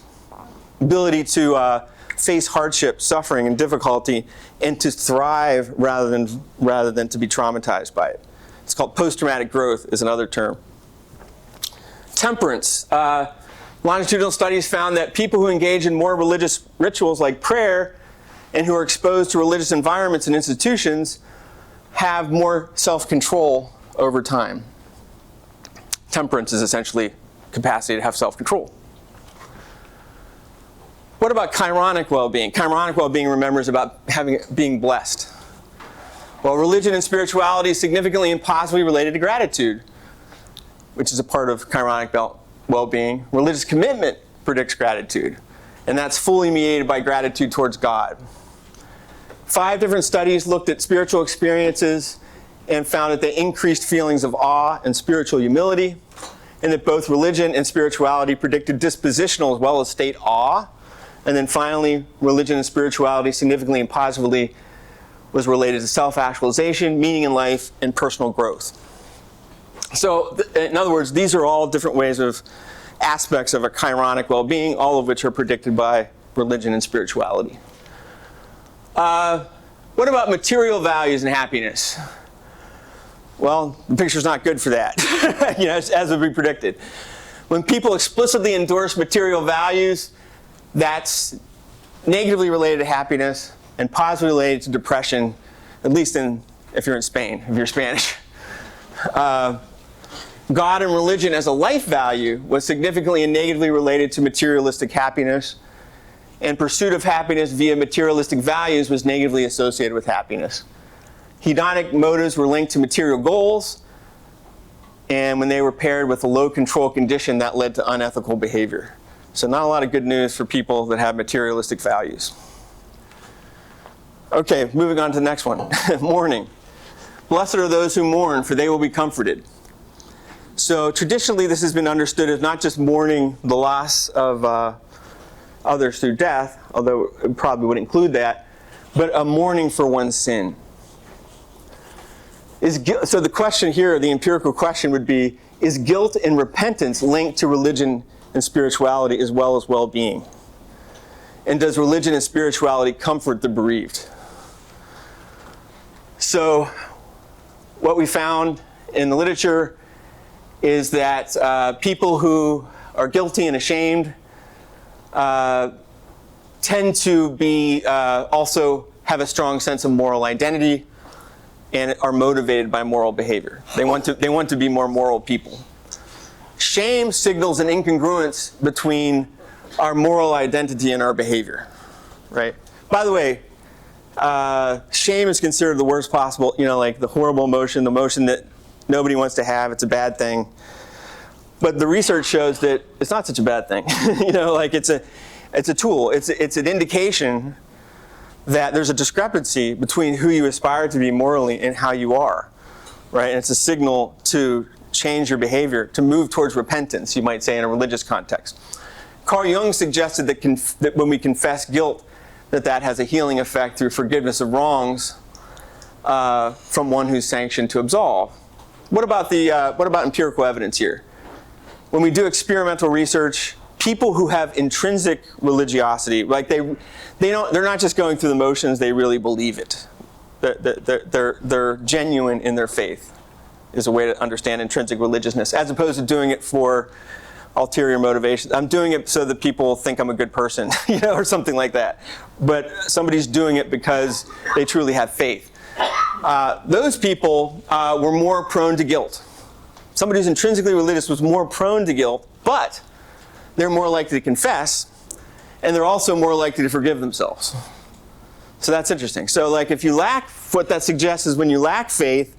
Ability to face hardship, suffering, and difficulty, and to thrive rather than to be traumatized by it. It's called post-traumatic growth is another term. Temperance. Longitudinal studies found that people who engage in more religious rituals like prayer and who are exposed to religious environments and institutions have more self-control over time. Temperance is essentially capacity to have self-control. What about chironic well-being? Chironic well-being remembers about being blessed. Well, religion and spirituality is significantly and positively related to gratitude, which is a part of chironic well-being. Religious commitment predicts gratitude, and that's fully mediated by gratitude towards God. 5 different studies looked at spiritual experiences and found that they increased feelings of awe and spiritual humility, and that both religion and spirituality predicted dispositional as well as state awe. And then finally, religion and spirituality significantly and positively was related to self-actualization, meaning in life, and personal growth. So, in other words, these are all different ways of aspects of a chironic well-being, all of which are predicted by religion and spirituality. What about material values and happiness? Well, the picture's not good for that, as would be predicted. When people explicitly endorse material values, that's negatively related to happiness and positively related to depression, at least if you're in Spain, if you're Spanish. God and religion as a life value was significantly and negatively related to materialistic happiness, and pursuit of happiness via materialistic values was negatively associated with happiness. Hedonic motives were linked to material goals, and when they were paired with a low control condition, that led to unethical behavior. So not a lot of good news for people that have materialistic values. Okay, moving on to the next one. Mourning. Blessed are those who mourn, for they will be comforted. So traditionally, this has been understood as not just mourning the loss of others through death, although it probably would include that, but a mourning for one's sin. So the question here, the empirical question would be, is guilt and repentance linked to religion and spirituality as well as well-being? And does religion and spirituality comfort the bereaved? So what we found in the literature is that people who are guilty and ashamed tend to be also have a strong sense of moral identity and are motivated by moral behavior. They want to be more moral people. Shame signals an incongruence between our moral identity and our behavior, right? By the way, shame is considered the worst possible, like the horrible emotion, the emotion that nobody wants to have. It's a bad thing. But the research shows that it's not such a bad thing. It's a tool. It's an indication that there's a discrepancy between who you aspire to be morally and how you are, right? And it's a signal to change your behavior, to move towards repentance, you might say, in a religious context. Carl Jung suggested that when we confess guilt, that has a healing effect through forgiveness of wrongs from one who's sanctioned to absolve. What about empirical evidence here? When we do experimental research, people who have intrinsic religiosity, like they're not just going through the motions, they really believe it. They're genuine in their faith, is a way to understand intrinsic religiousness, as opposed to doing it for ulterior motivations. I'm doing it so that people think I'm a good person, or something like that. But somebody's doing it because they truly have faith. Those people were more prone to guilt. Somebody who's intrinsically religious was more prone to guilt, but they're more likely to confess, and they're also more likely to forgive themselves. So that's interesting. So if you lack, what that suggests is when you lack faith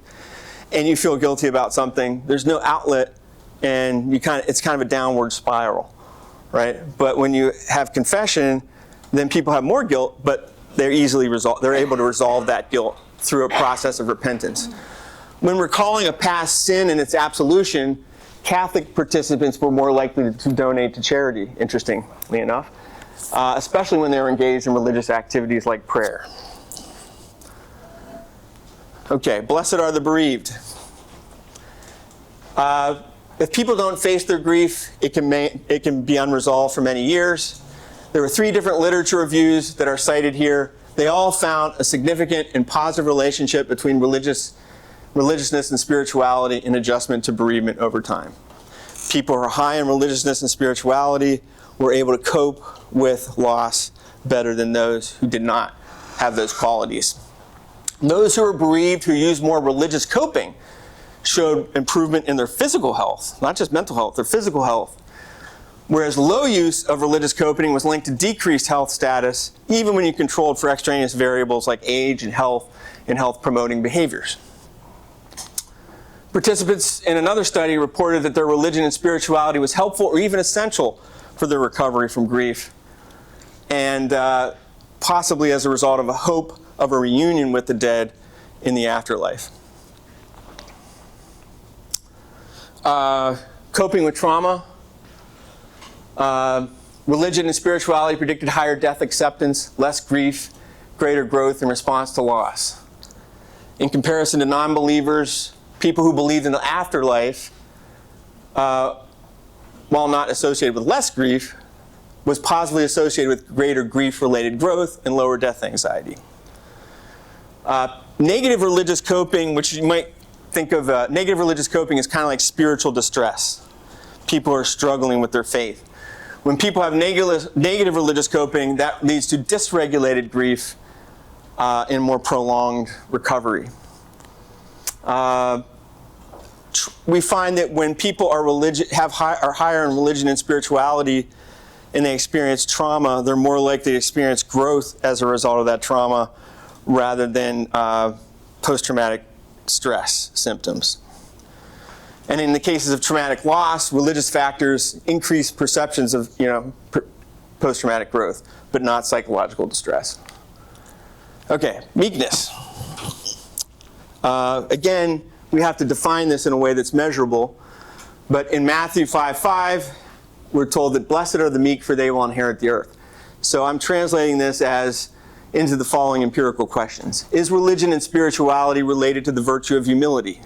and you feel guilty about something, there's no outlet, and it's kind of a downward spiral, right? But when you have confession, then people have more guilt, but they're able to resolve that guilt through a process of repentance. When recalling a past sin and its absolution Catholic participants were more likely to donate to charity, interestingly enough, especially when they were engaged in religious activities like prayer. Okay, blessed are the bereaved. If people don't face their grief, it can be unresolved for many years. There were 3 different literature reviews that are cited here. They all found a significant and positive relationship between religiousness and spirituality in adjustment to bereavement over time. People who are high in religiousness and spirituality were able to cope with loss better than those who did not have those qualities. Those who were bereaved who used more religious coping showed improvement in their physical health, not just mental health, their physical health. Whereas low use of religious coping was linked to decreased health status, even when you controlled for extraneous variables like age and health-promoting behaviors. Participants in another study reported that their religion and spirituality was helpful or even essential for their recovery from grief, and possibly as a result of a hope of a reunion with the dead in the afterlife. Coping with trauma. Religion and spirituality predicted higher death acceptance, less grief, greater growth in response to loss. In comparison to non-believers, people who believed in the afterlife, while not associated with less grief, was positively associated with greater grief-related growth and lower death anxiety. Negative religious coping, which you might think of, negative religious coping is kind of like spiritual distress. People are struggling with their faith. When people have negative religious coping, that leads to dysregulated grief and more prolonged recovery. We find that when people are higher in religion and spirituality and they experience trauma, they're more likely to experience growth as a result of that trauma rather than post-traumatic stress symptoms. And in the cases of traumatic loss, religious factors increase perceptions of post-traumatic growth, but not psychological distress. Okay, meekness. Again, we have to define this in a way that's measurable. But in Matthew 5:5, we're told that blessed are the meek, for they will inherit the earth. So I'm translating this as into the following empirical questions. Is religion and spirituality related to the virtue of humility?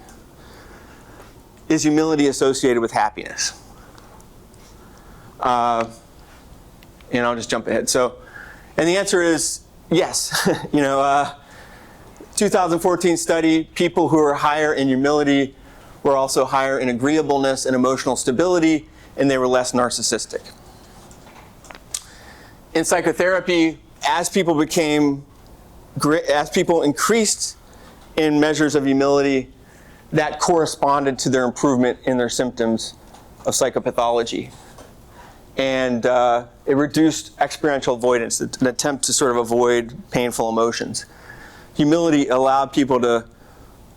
Is humility associated with happiness? And I'll just jump ahead. And the answer is yes. 2014 study, people who are higher in humility were also higher in agreeableness and emotional stability, and they were less narcissistic. In psychotherapy, as people increased in measures of humility, that corresponded to their improvement in their symptoms of psychopathology. And it reduced experiential avoidance, an attempt to sort of avoid painful emotions. Humility allowed people to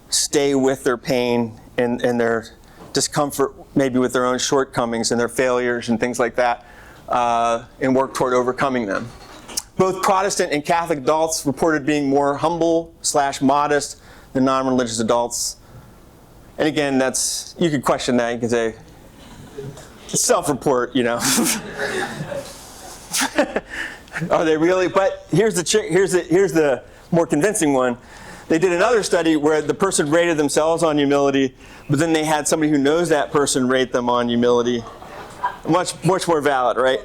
stay with their pain and their discomfort, maybe with their own shortcomings and their failures and things like that, and work toward overcoming them. Both Protestant and Catholic adults reported being more humble/modest than non-religious adults. And again, you could question that. You could say, it's self-report, Are they really? But here's the more convincing one. They did another study where the person rated themselves on humility, but then they had somebody who knows that person rate them on humility. Much more valid, right?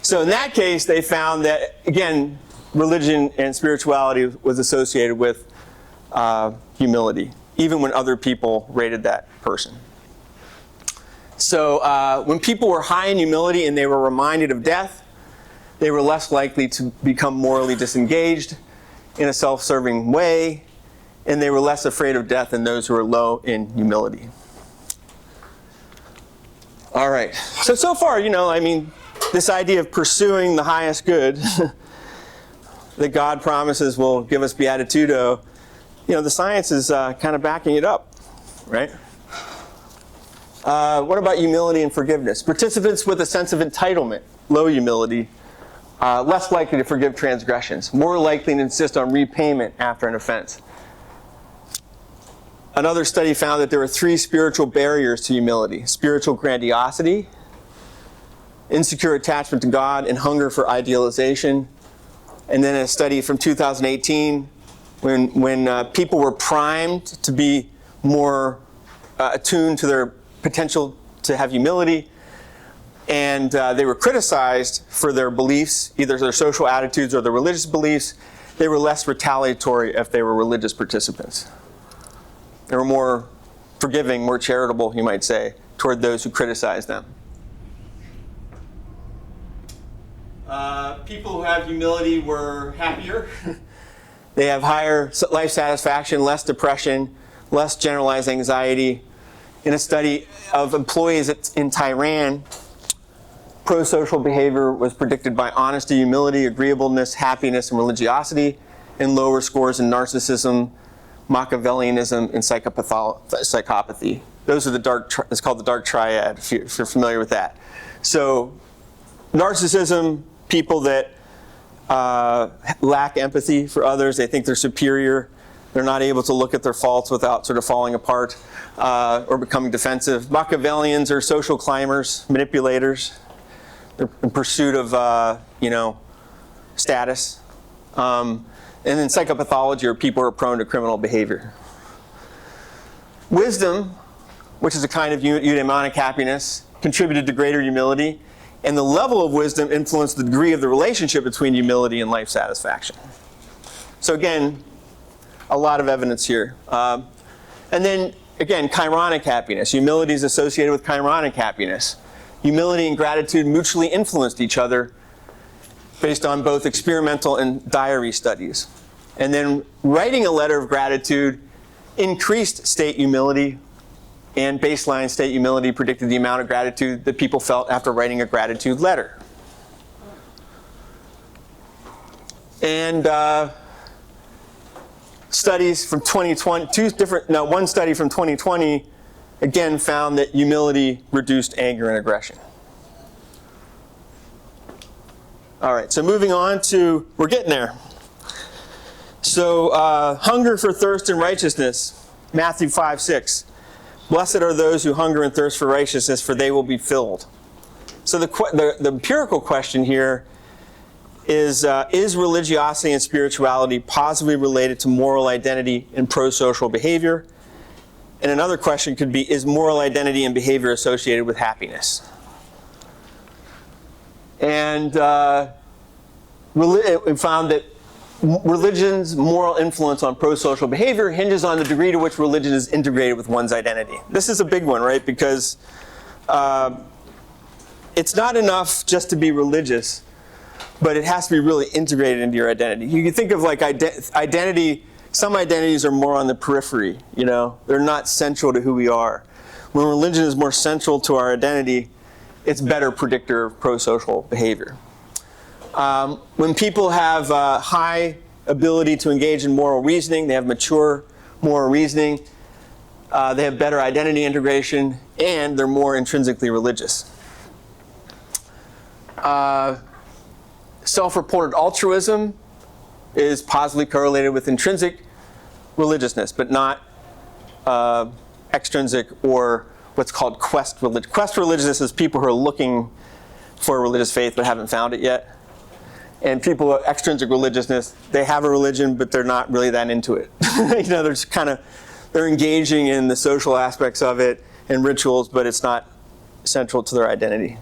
So in that case, they found that, again, religion and spirituality was associated with humility, even when other people rated that person. So when people were high in humility and they were reminded of death, they were less likely to become morally disengaged in a self-serving way, and they were less afraid of death than those who were low in humility. All right. So far, this idea of pursuing the highest good that God promises will give us beatitudo, the science is kind of backing it up, right? What about humility and forgiveness? Participants with a sense of entitlement, low humility, less likely to forgive transgressions, more likely to insist on repayment after an offense. Another study found that there were 3 spiritual barriers to humility: spiritual grandiosity, insecure attachment to God, and hunger for idealization. And then a study from 2018, when people were primed to be more attuned to their potential to have humility, and they were criticized for their beliefs, either their social attitudes or their religious beliefs, they were less retaliatory if they were religious participants. They were more forgiving, more charitable, you might say, toward those who criticized them. People who have humility were happier. They have higher life satisfaction, less depression, less generalized anxiety. In a study of employees in Tehran, pro-social behavior was predicted by honesty, humility, agreeableness, happiness, and religiosity, and lower scores in narcissism, Machiavellianism, and psychopathy. Those are it's called the dark triad, if you're familiar with that. So narcissism, people that lack empathy for others, they think they're superior, they're not able to look at their faults without sort of falling apart or becoming defensive. Machiavellians are social climbers, manipulators. They're in pursuit of, status. And then psychopathology are people who are prone to criminal behavior. Wisdom, which is a kind of eudaimonic happiness, contributed to greater humility, and the level of wisdom influenced the degree of the relationship between humility and life satisfaction. So again, a lot of evidence here. And then, again, chironic happiness. Humility is associated with chironic happiness. Humility and gratitude mutually influenced each other based on both experimental and diary studies. And then writing a letter of gratitude increased state humility, and baseline state humility predicted the amount of gratitude that people felt after writing a gratitude letter. And studies from 2020, one study from 2020 again found that humility reduced anger and aggression. All right, so moving on to, we're getting there. So hunger for thirst and righteousness, Matthew 5:6. Blessed are those who hunger and thirst for righteousness, for they will be filled. So the empirical question here is religiosity and spirituality positively related to moral identity and pro-social behavior? And another question could be, is moral identity and behavior associated with happiness? And we found that religion's moral influence on pro-social behavior hinges on the degree to which religion is integrated with one's identity. This is a big one, right? Because it's not enough just to be religious, but it has to be really integrated into your identity. You can think of like identity, some identities are more on the periphery, They're not central to who we are. When religion is more central to our identity, it's a better predictor of pro-social behavior. When people have high ability to engage in moral reasoning, they have mature moral reasoning, they have better identity integration, and they're more intrinsically religious. Self-reported altruism is positively correlated with intrinsic religiousness, but not extrinsic or what's called quest religion. Quest religiousness is people who are looking for a religious faith but haven't found it yet. And people with extrinsic religiousness, they have a religion, but they're not really that into it. They're engaging in the social aspects of it and rituals, but it's not central to their identity.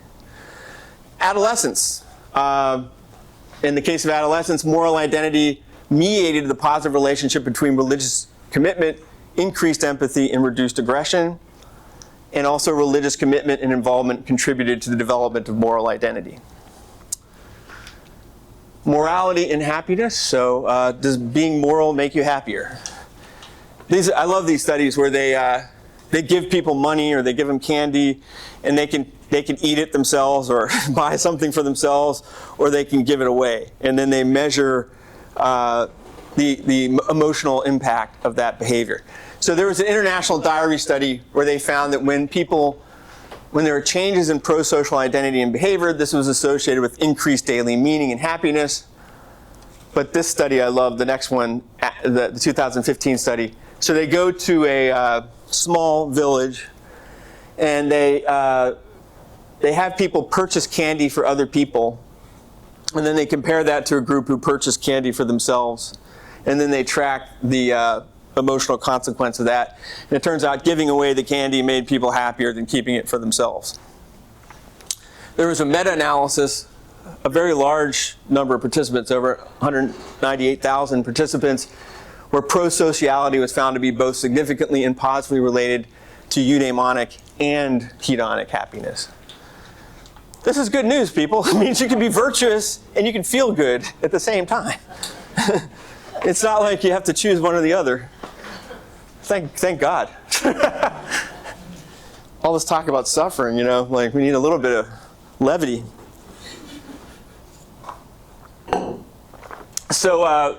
Adolescence. In the case of adolescence, moral identity mediated the positive relationship between religious commitment, increased empathy, and reduced aggression. And also religious commitment and involvement contributed to the development of moral identity. Morality and happiness. So does being moral make you happier? I love these studies where they give people money or they give them candy, and they can eat it themselves or buy something for themselves, or they can give it away. And then they measure the emotional impact of that behavior. So there was an international diary study where they found that when there are changes in pro-social identity and behavior, this was associated with increased daily meaning and happiness. But this study I love, the next one, the 2015 study, So they go to a small village, and they have people purchase candy for other people, and then they compare that to a group who purchased candy for themselves, and then they track the emotional consequence of that. And it turns out giving away the candy made people happier than keeping it for themselves. There was a meta-analysis. A very large number of participants, over 198,000 participants, where prosociality was found to be both significantly and positively related to eudaimonic and hedonic happiness. This is good news, people. It means you can be virtuous and you can feel good at the same time. It's not like you have to choose one or the other. Thank God. All this talk about suffering, like we need a little bit of levity. So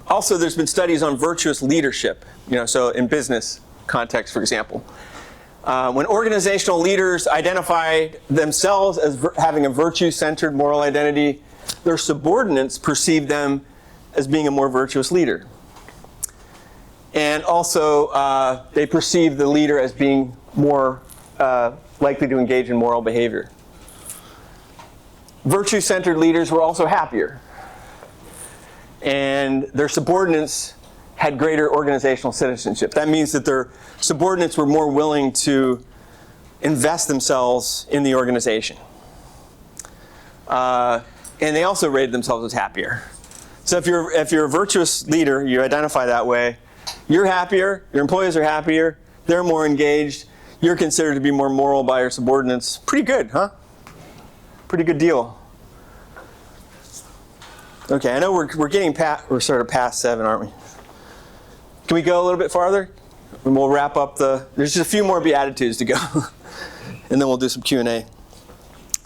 also there's been studies on virtuous leadership, so in business context, for example. When organizational leaders identify themselves as having a virtue-centered moral identity, their subordinates perceive them as being a more virtuous leader. And also they perceive the leader as being more likely to engage in moral behavior. Virtue-centered leaders were also happier. And their subordinates had greater organizational citizenship. That means that their subordinates were more willing to invest themselves in the organization. And they also rated themselves as happier. So if you're a virtuous leader, you identify that way, you're happier, your employees are happier, they're more engaged, you're considered to be more moral by your subordinates. Pretty good, huh? Pretty good deal. Okay, I know we're sort of past 7, aren't we? Can we go a little bit farther? And we'll wrap up there's just a few more Beatitudes to go. And then we'll do some Q&A.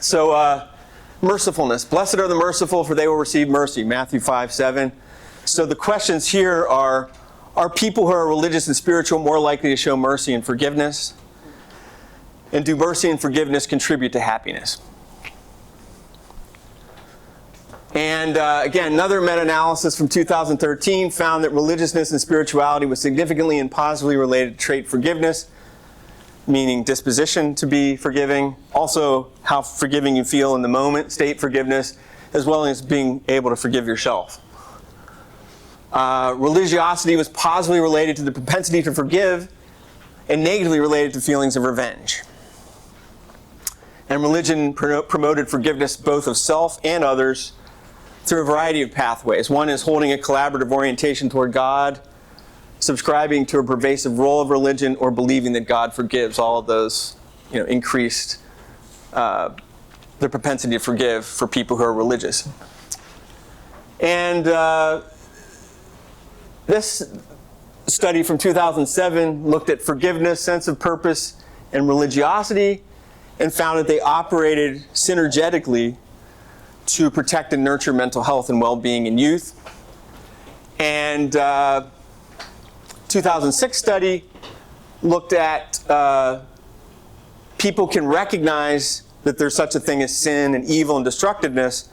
So, mercifulness. Blessed are the merciful, for they will receive mercy. Matthew 5:7. So the questions here are people who are religious and spiritual more likely to show mercy and forgiveness? And do mercy and forgiveness contribute to happiness? And again, another meta-analysis from 2013 found that religiousness and spirituality was significantly and positively related to trait forgiveness, meaning disposition to be forgiving, also how forgiving you feel in the moment, state forgiveness, as well as being able to forgive yourself. Religiosity was positively related to the propensity to forgive and negatively related to feelings of revenge. And religion promoted forgiveness both of self and others through a variety of pathways. One is holding a collaborative orientation toward God, subscribing to a pervasive role of religion, or believing that God forgives. All of those, increased the propensity to forgive for people who are religious. And this study from 2007 looked at forgiveness, sense of purpose, and religiosity, and found that they operated synergetically to protect and nurture mental health and well-being in youth. And 2006 study looked at people can recognize that there's such a thing as sin and evil and destructiveness,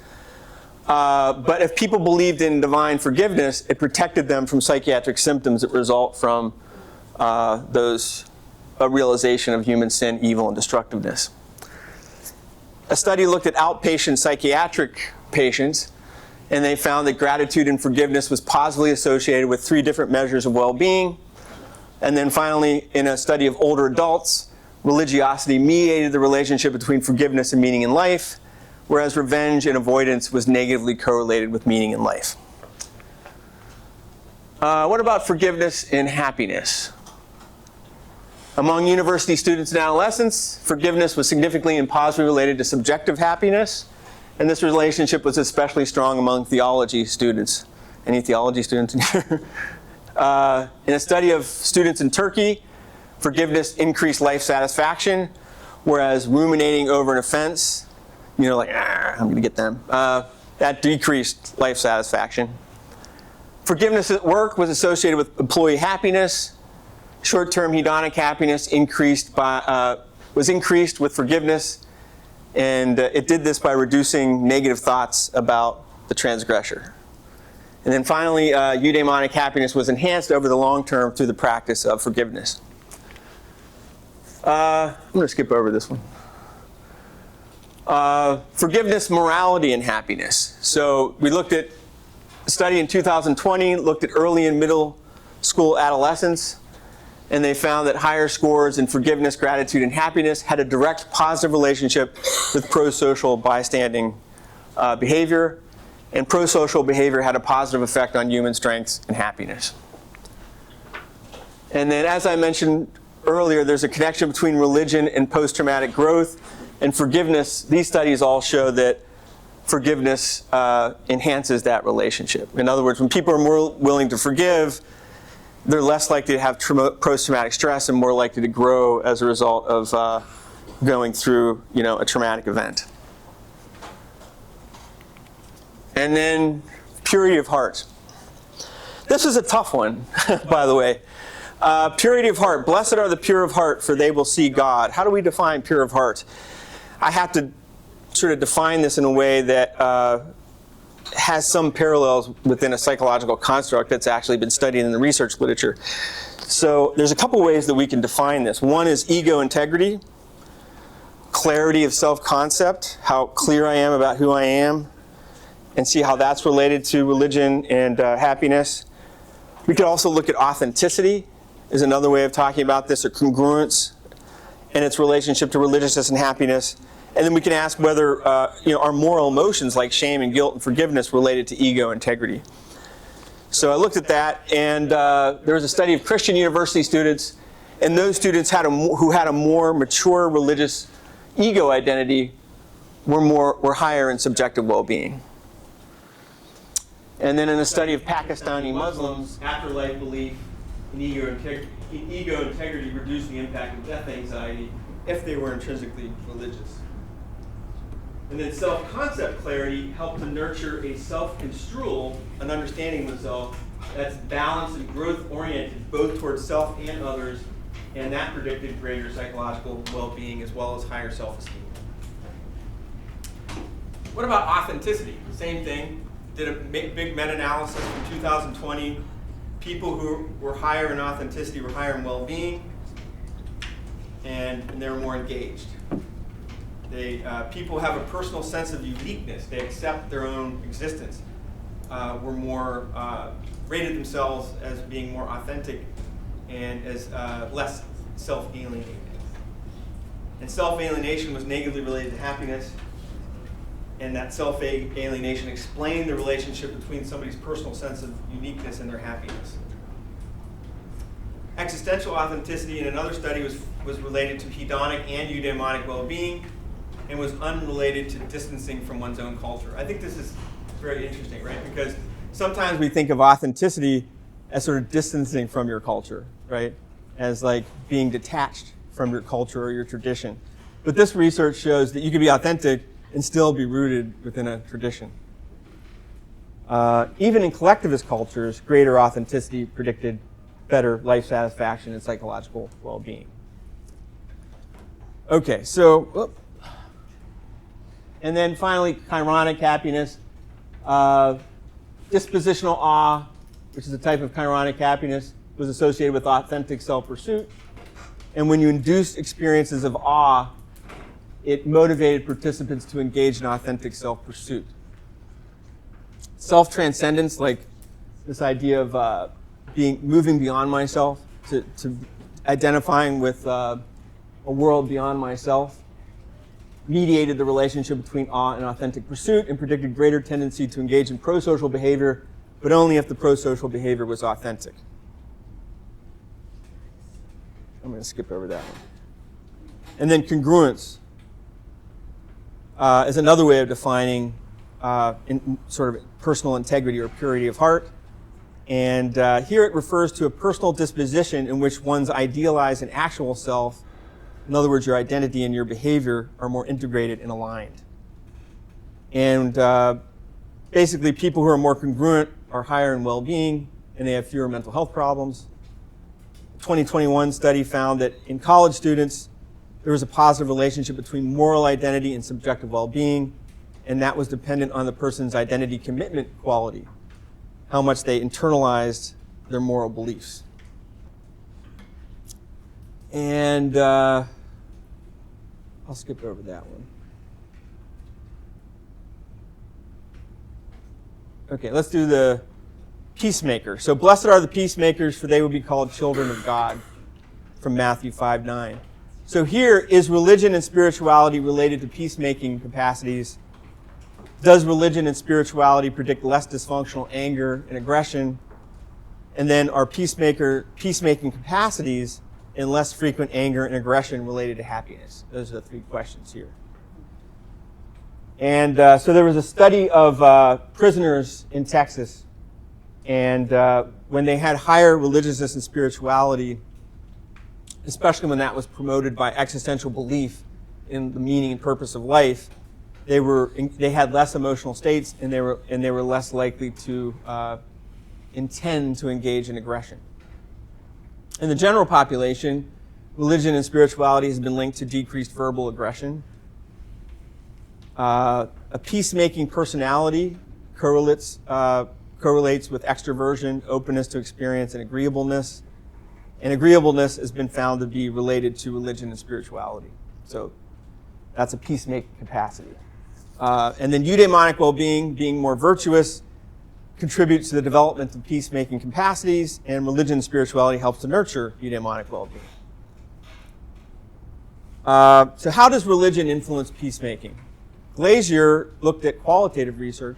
but if people believed in divine forgiveness, it protected them from psychiatric symptoms that result from a realization of human sin, evil, and destructiveness. A study looked at outpatient psychiatric patients, and they found that gratitude and forgiveness was positively associated with 3 different measures of well-being. And then finally, in a study of older adults, religiosity mediated the relationship between forgiveness and meaning in life, whereas revenge and avoidance was negatively correlated with meaning in life. What about forgiveness and happiness? Among university students and adolescents, forgiveness was significantly and positively related to subjective happiness, and this relationship was especially strong among theology students. Any theology students in here? In a study of students in Turkey, forgiveness increased life satisfaction, whereas ruminating over an offense, I'm going to get them, that decreased life satisfaction. Forgiveness at work was associated with employee happiness. Short-term hedonic happiness was increased with forgiveness, and it did this by reducing negative thoughts about the transgressor. And then finally, eudaimonic happiness was enhanced over the long term through the practice of forgiveness. I'm going to skip over this one. Forgiveness, morality, and happiness. So we looked at a study in 2020, looked at early and middle school adolescents, and they found that higher scores in forgiveness, gratitude, and happiness had a direct positive relationship with pro-social bystanding behavior, and pro-social behavior had a positive effect on human strengths and happiness. And then, as I mentioned earlier, there's a connection between religion and post-traumatic growth and forgiveness. These studies all show that forgiveness enhances that relationship. In other words, when people are more willing to forgive, they're less likely to have post-traumatic stress and more likely to grow as a result of going through, a traumatic event. And then purity of heart. This is a tough one, by the way. Purity of heart. Blessed are the pure of heart, for they will see God. How do we define pure of heart? I have to sort of define this in a way that has some parallels within a psychological construct that's actually been studied in the research literature. So there's a couple ways that we can define this. One is ego integrity, clarity of self-concept, how clear I am about who I am, and see how that's related to religion and happiness. We could also look at authenticity is another way of talking about this, or congruence and its relationship to religiousness and happiness. And then we can ask whether our moral emotions like shame and guilt and forgiveness related to ego integrity. So I looked at that, and there was a study of Christian university students, and those students who had a more mature religious ego identity were higher in subjective well-being. And then in a study of Pakistani Muslims, afterlife belief and ego integrity reduced the impact of death anxiety if they were intrinsically religious. And then self-concept clarity helped to nurture a self-construal, an understanding of self that's balanced and growth-oriented both towards self and others, and that predicted greater psychological well-being as well as higher self-esteem. What about authenticity? Same thing. Did a big meta-analysis in 2020. People who were higher in authenticity were higher in well-being, and they were more engaged. People have a personal sense of uniqueness. They accept their own existence. Were more rated themselves as being more authentic and as less self-alienated. And self-alienation was negatively related to happiness. And that self-alienation explained the relationship between somebody's personal sense of uniqueness and their happiness. Existential authenticity in another study was related to hedonic and eudaimonic well-being and was unrelated to distancing from one's own culture. I think this is very interesting, right? Because sometimes we think of authenticity as sort of distancing from your culture, right? As like being detached from your culture or your tradition. But this research shows that you can be authentic and still be rooted within a tradition. Even in collectivist cultures, greater authenticity predicted better life satisfaction and psychological well-being. Okay, so, and then finally, chironic happiness. Dispositional awe, which is a type of chironic happiness, was associated with authentic self-pursuit. And when you induced experiences of awe, it motivated participants to engage in authentic self-pursuit. Self-transcendence, like this idea of moving beyond myself, to identifying with a world beyond myself, mediated the relationship between awe and authentic pursuit and predicted greater tendency to engage in pro-social behavior, but only if the pro-social behavior was authentic. I'm going to skip over that one. And then congruence is another way of defining sort of personal integrity or purity of heart. And here it refers to a personal disposition in which one's idealized and actual self, in other words, your identity and your behavior, are more integrated and aligned. And basically, people who are more congruent are higher in well-being, and they have fewer mental health problems. A 2021 study found that in college students, there was a positive relationship between moral identity and subjective well-being, and that was dependent on the person's identity commitment quality. how much they internalized their moral beliefs. And I'll skip over that one. Okay, let's do the peacemaker. So blessed are the peacemakers, for they will be called children of God, from Matthew 5:9. So here, is religion and spirituality related to peacemaking capacities? Does religion and spirituality predict less dysfunctional anger and aggression? And then are peacemaking capacities and less frequent anger and aggression related to happiness? Those are the three questions here. And so there was a study of prisoners in Texas, and when they had higher religiousness and spirituality, especially when that was promoted by existential belief in the meaning and purpose of life, they had less emotional states, and they were less likely to intend to engage in aggression. In the general population, religion and spirituality has been linked to decreased verbal aggression. A peacemaking personality correlates with extroversion, openness to experience, and agreeableness. And agreeableness has been found to be related to religion and spirituality. So that's a peacemaking capacity. And then eudaimonic well-being, being more virtuous, contributes to the development of peacemaking capacities, and religion and spirituality helps to nurture eudaimonic well-being. So how does religion influence peacemaking? Glazier looked at qualitative research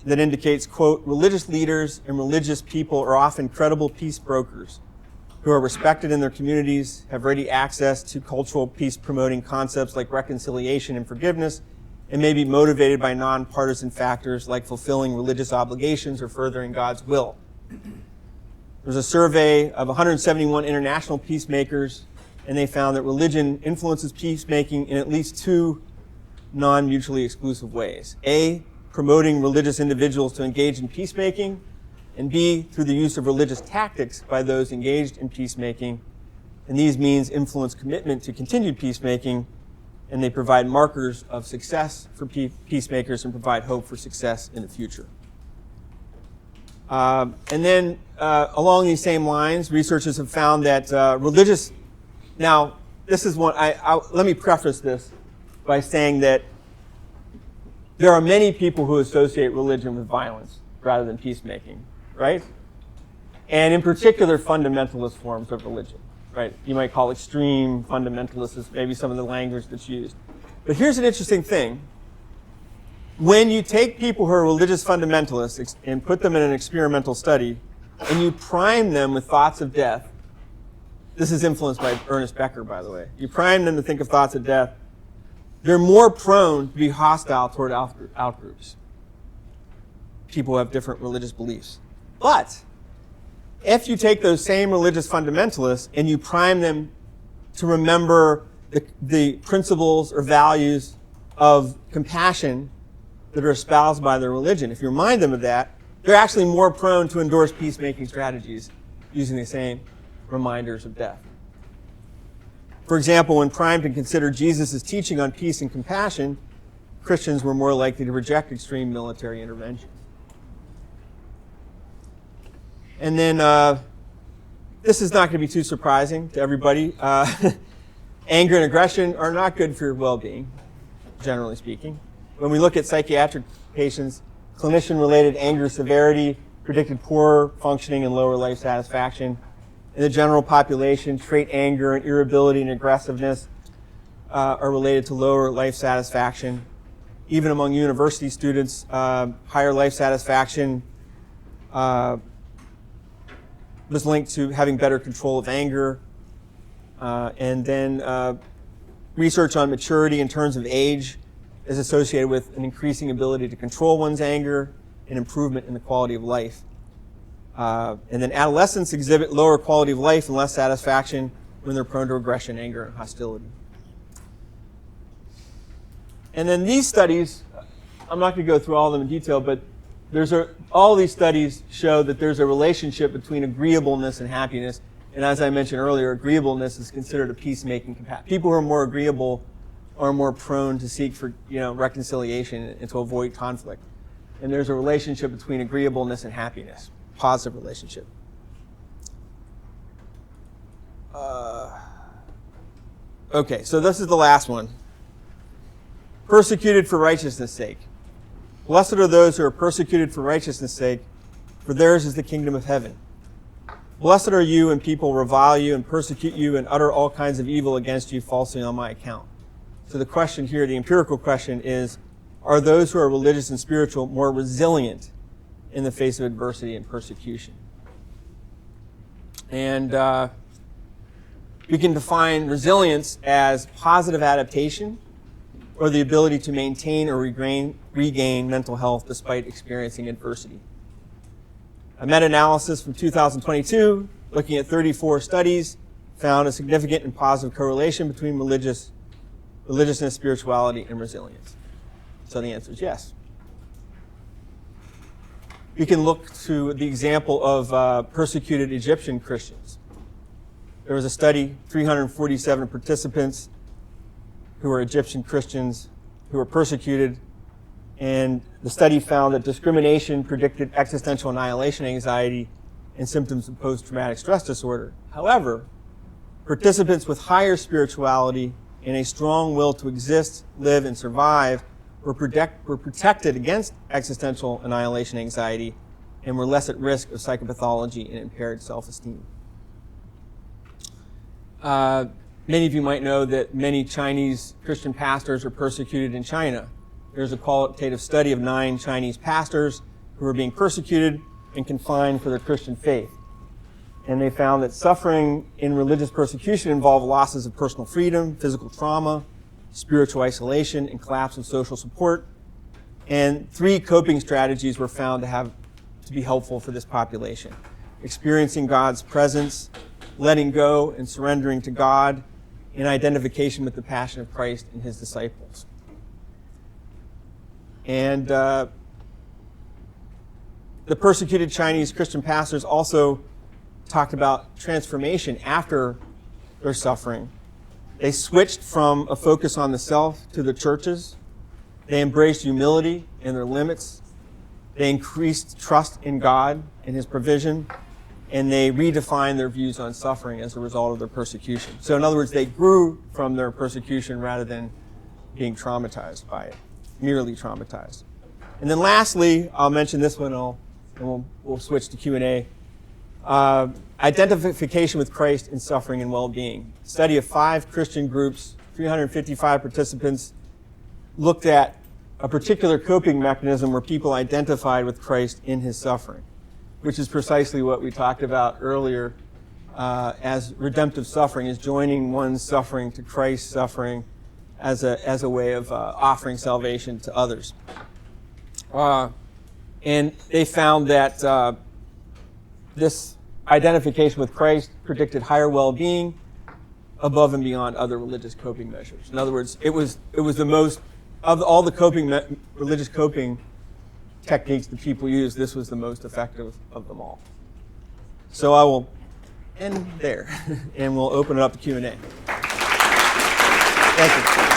that indicates, quote, religious leaders and religious people are often credible peace brokers who are respected in their communities, have ready access to cultural peace-promoting concepts like reconciliation and forgiveness, and may be motivated by nonpartisan factors like fulfilling religious obligations or furthering God's will. There's a survey of 171 international peacemakers, and they found that religion influences peacemaking in at least two non-mutually exclusive ways. A, promoting religious individuals to engage in peacemaking, and B, through the use of religious tactics by those engaged in peacemaking. And these means influence commitment to continued peacemaking, and they provide markers of success for peacemakers and provide hope for success in the future. And then along these same lines, researchers have found that religious, now this is one, let me preface this by saying that there are many people who associate religion with violence rather than peacemaking, right? And in particular, fundamentalist forms of religion, right? You might call extreme fundamentalists is maybe some of the language that's used. But here's an interesting thing. When you take people who are religious fundamentalists and put them in an experimental study, and you prime them with thoughts of death, this is influenced by Ernest Becker, by the way. You prime them to think of thoughts of death, they're more prone to be hostile toward outgroups. People who have different religious beliefs. But if you take those same religious fundamentalists and you prime them to remember the principles or values of compassion that are espoused by their religion, if you remind them of that, they're actually more prone to endorse peacemaking strategies using the same reminders of death. For example, when primed to consider Jesus' teaching on peace and compassion, Christians were more likely to reject extreme military intervention. And then this is not going to be too surprising to everybody. Anger and aggression are not good for your well-being, generally speaking. When we look at psychiatric patients, clinician-related anger severity predicted poor functioning and lower life satisfaction. In the general population, trait anger and irritability and aggressiveness are related to lower life satisfaction. Even among university students, higher life satisfaction was linked to having better control of anger. And then research on maturity in terms of age is associated with an increasing ability to control one's anger and improvement in the quality of life. And then adolescents exhibit lower quality of life and less satisfaction when they're prone to aggression, anger, and hostility. And then these studies, I'm not going to go through all of them in detail, but all these studies show that there's a relationship between agreeableness and happiness. And as I mentioned earlier, agreeableness is considered a peacemaking capacity. People who are more agreeable are more prone to seek for reconciliation and to avoid conflict. And there's a relationship between agreeableness and happiness, positive relationship. Okay, so this is the last one. Persecuted for righteousness' sake. Blessed are those who are persecuted for righteousness' sake, for theirs is the kingdom of heaven. Blessed are you when people revile you and persecute you and utter all kinds of evil against you falsely on my account. So the question here, the empirical question is, are those who are religious and spiritual more resilient in the face of adversity and persecution? And we can define resilience as positive adaptation or the ability to maintain or regain mental health despite experiencing adversity. A meta-analysis from 2022, looking at 34 studies, found a significant and positive correlation between religiousness, spirituality, and resilience. So the answer is yes. We can look to the example of persecuted Egyptian Christians. There was a study, 347 participants who were Egyptian Christians who were persecuted, and the study found that discrimination predicted existential annihilation anxiety and symptoms of post-traumatic stress disorder. However, participants with higher spirituality and a strong will to exist, live, and survive were protected against existential annihilation anxiety and were less at risk of psychopathology and impaired self-esteem. Many of you might know that many Chinese Christian pastors are persecuted in China. There's a qualitative study of 9 Chinese pastors who were being persecuted and confined for their Christian faith. And they found that suffering in religious persecution involved losses of personal freedom, physical trauma, spiritual isolation, and collapse of social support. And 3 coping strategies were found to be helpful for this population: experiencing God's presence, letting go and surrendering to God, and identification with the passion of Christ and his disciples. And the persecuted Chinese Christian pastors also talked about transformation after their suffering. They switched from a focus on the self to the churches. They embraced humility and their limits. They increased trust in God and his provision. And they redefined their views on suffering as a result of their persecution. So in other words, they grew from their persecution rather than being traumatized by it, merely traumatized. And then lastly, I'll mention this one, and we'll switch to Q&A. Identification with Christ in suffering and well-being. A study of 5 Christian groups, 355 participants, looked at a particular coping mechanism where people identified with Christ in his suffering, which is precisely what we talked about earlier as redemptive suffering, is joining one's suffering to Christ's suffering as a way of offering salvation to others. And they found that this identification with Christ predicted higher well-being above and beyond other religious coping measures. In other words, it was the most, of all the religious coping techniques that people use, this was the most effective of them all. So I will end there, and we'll open it up to Q&A. Thank you.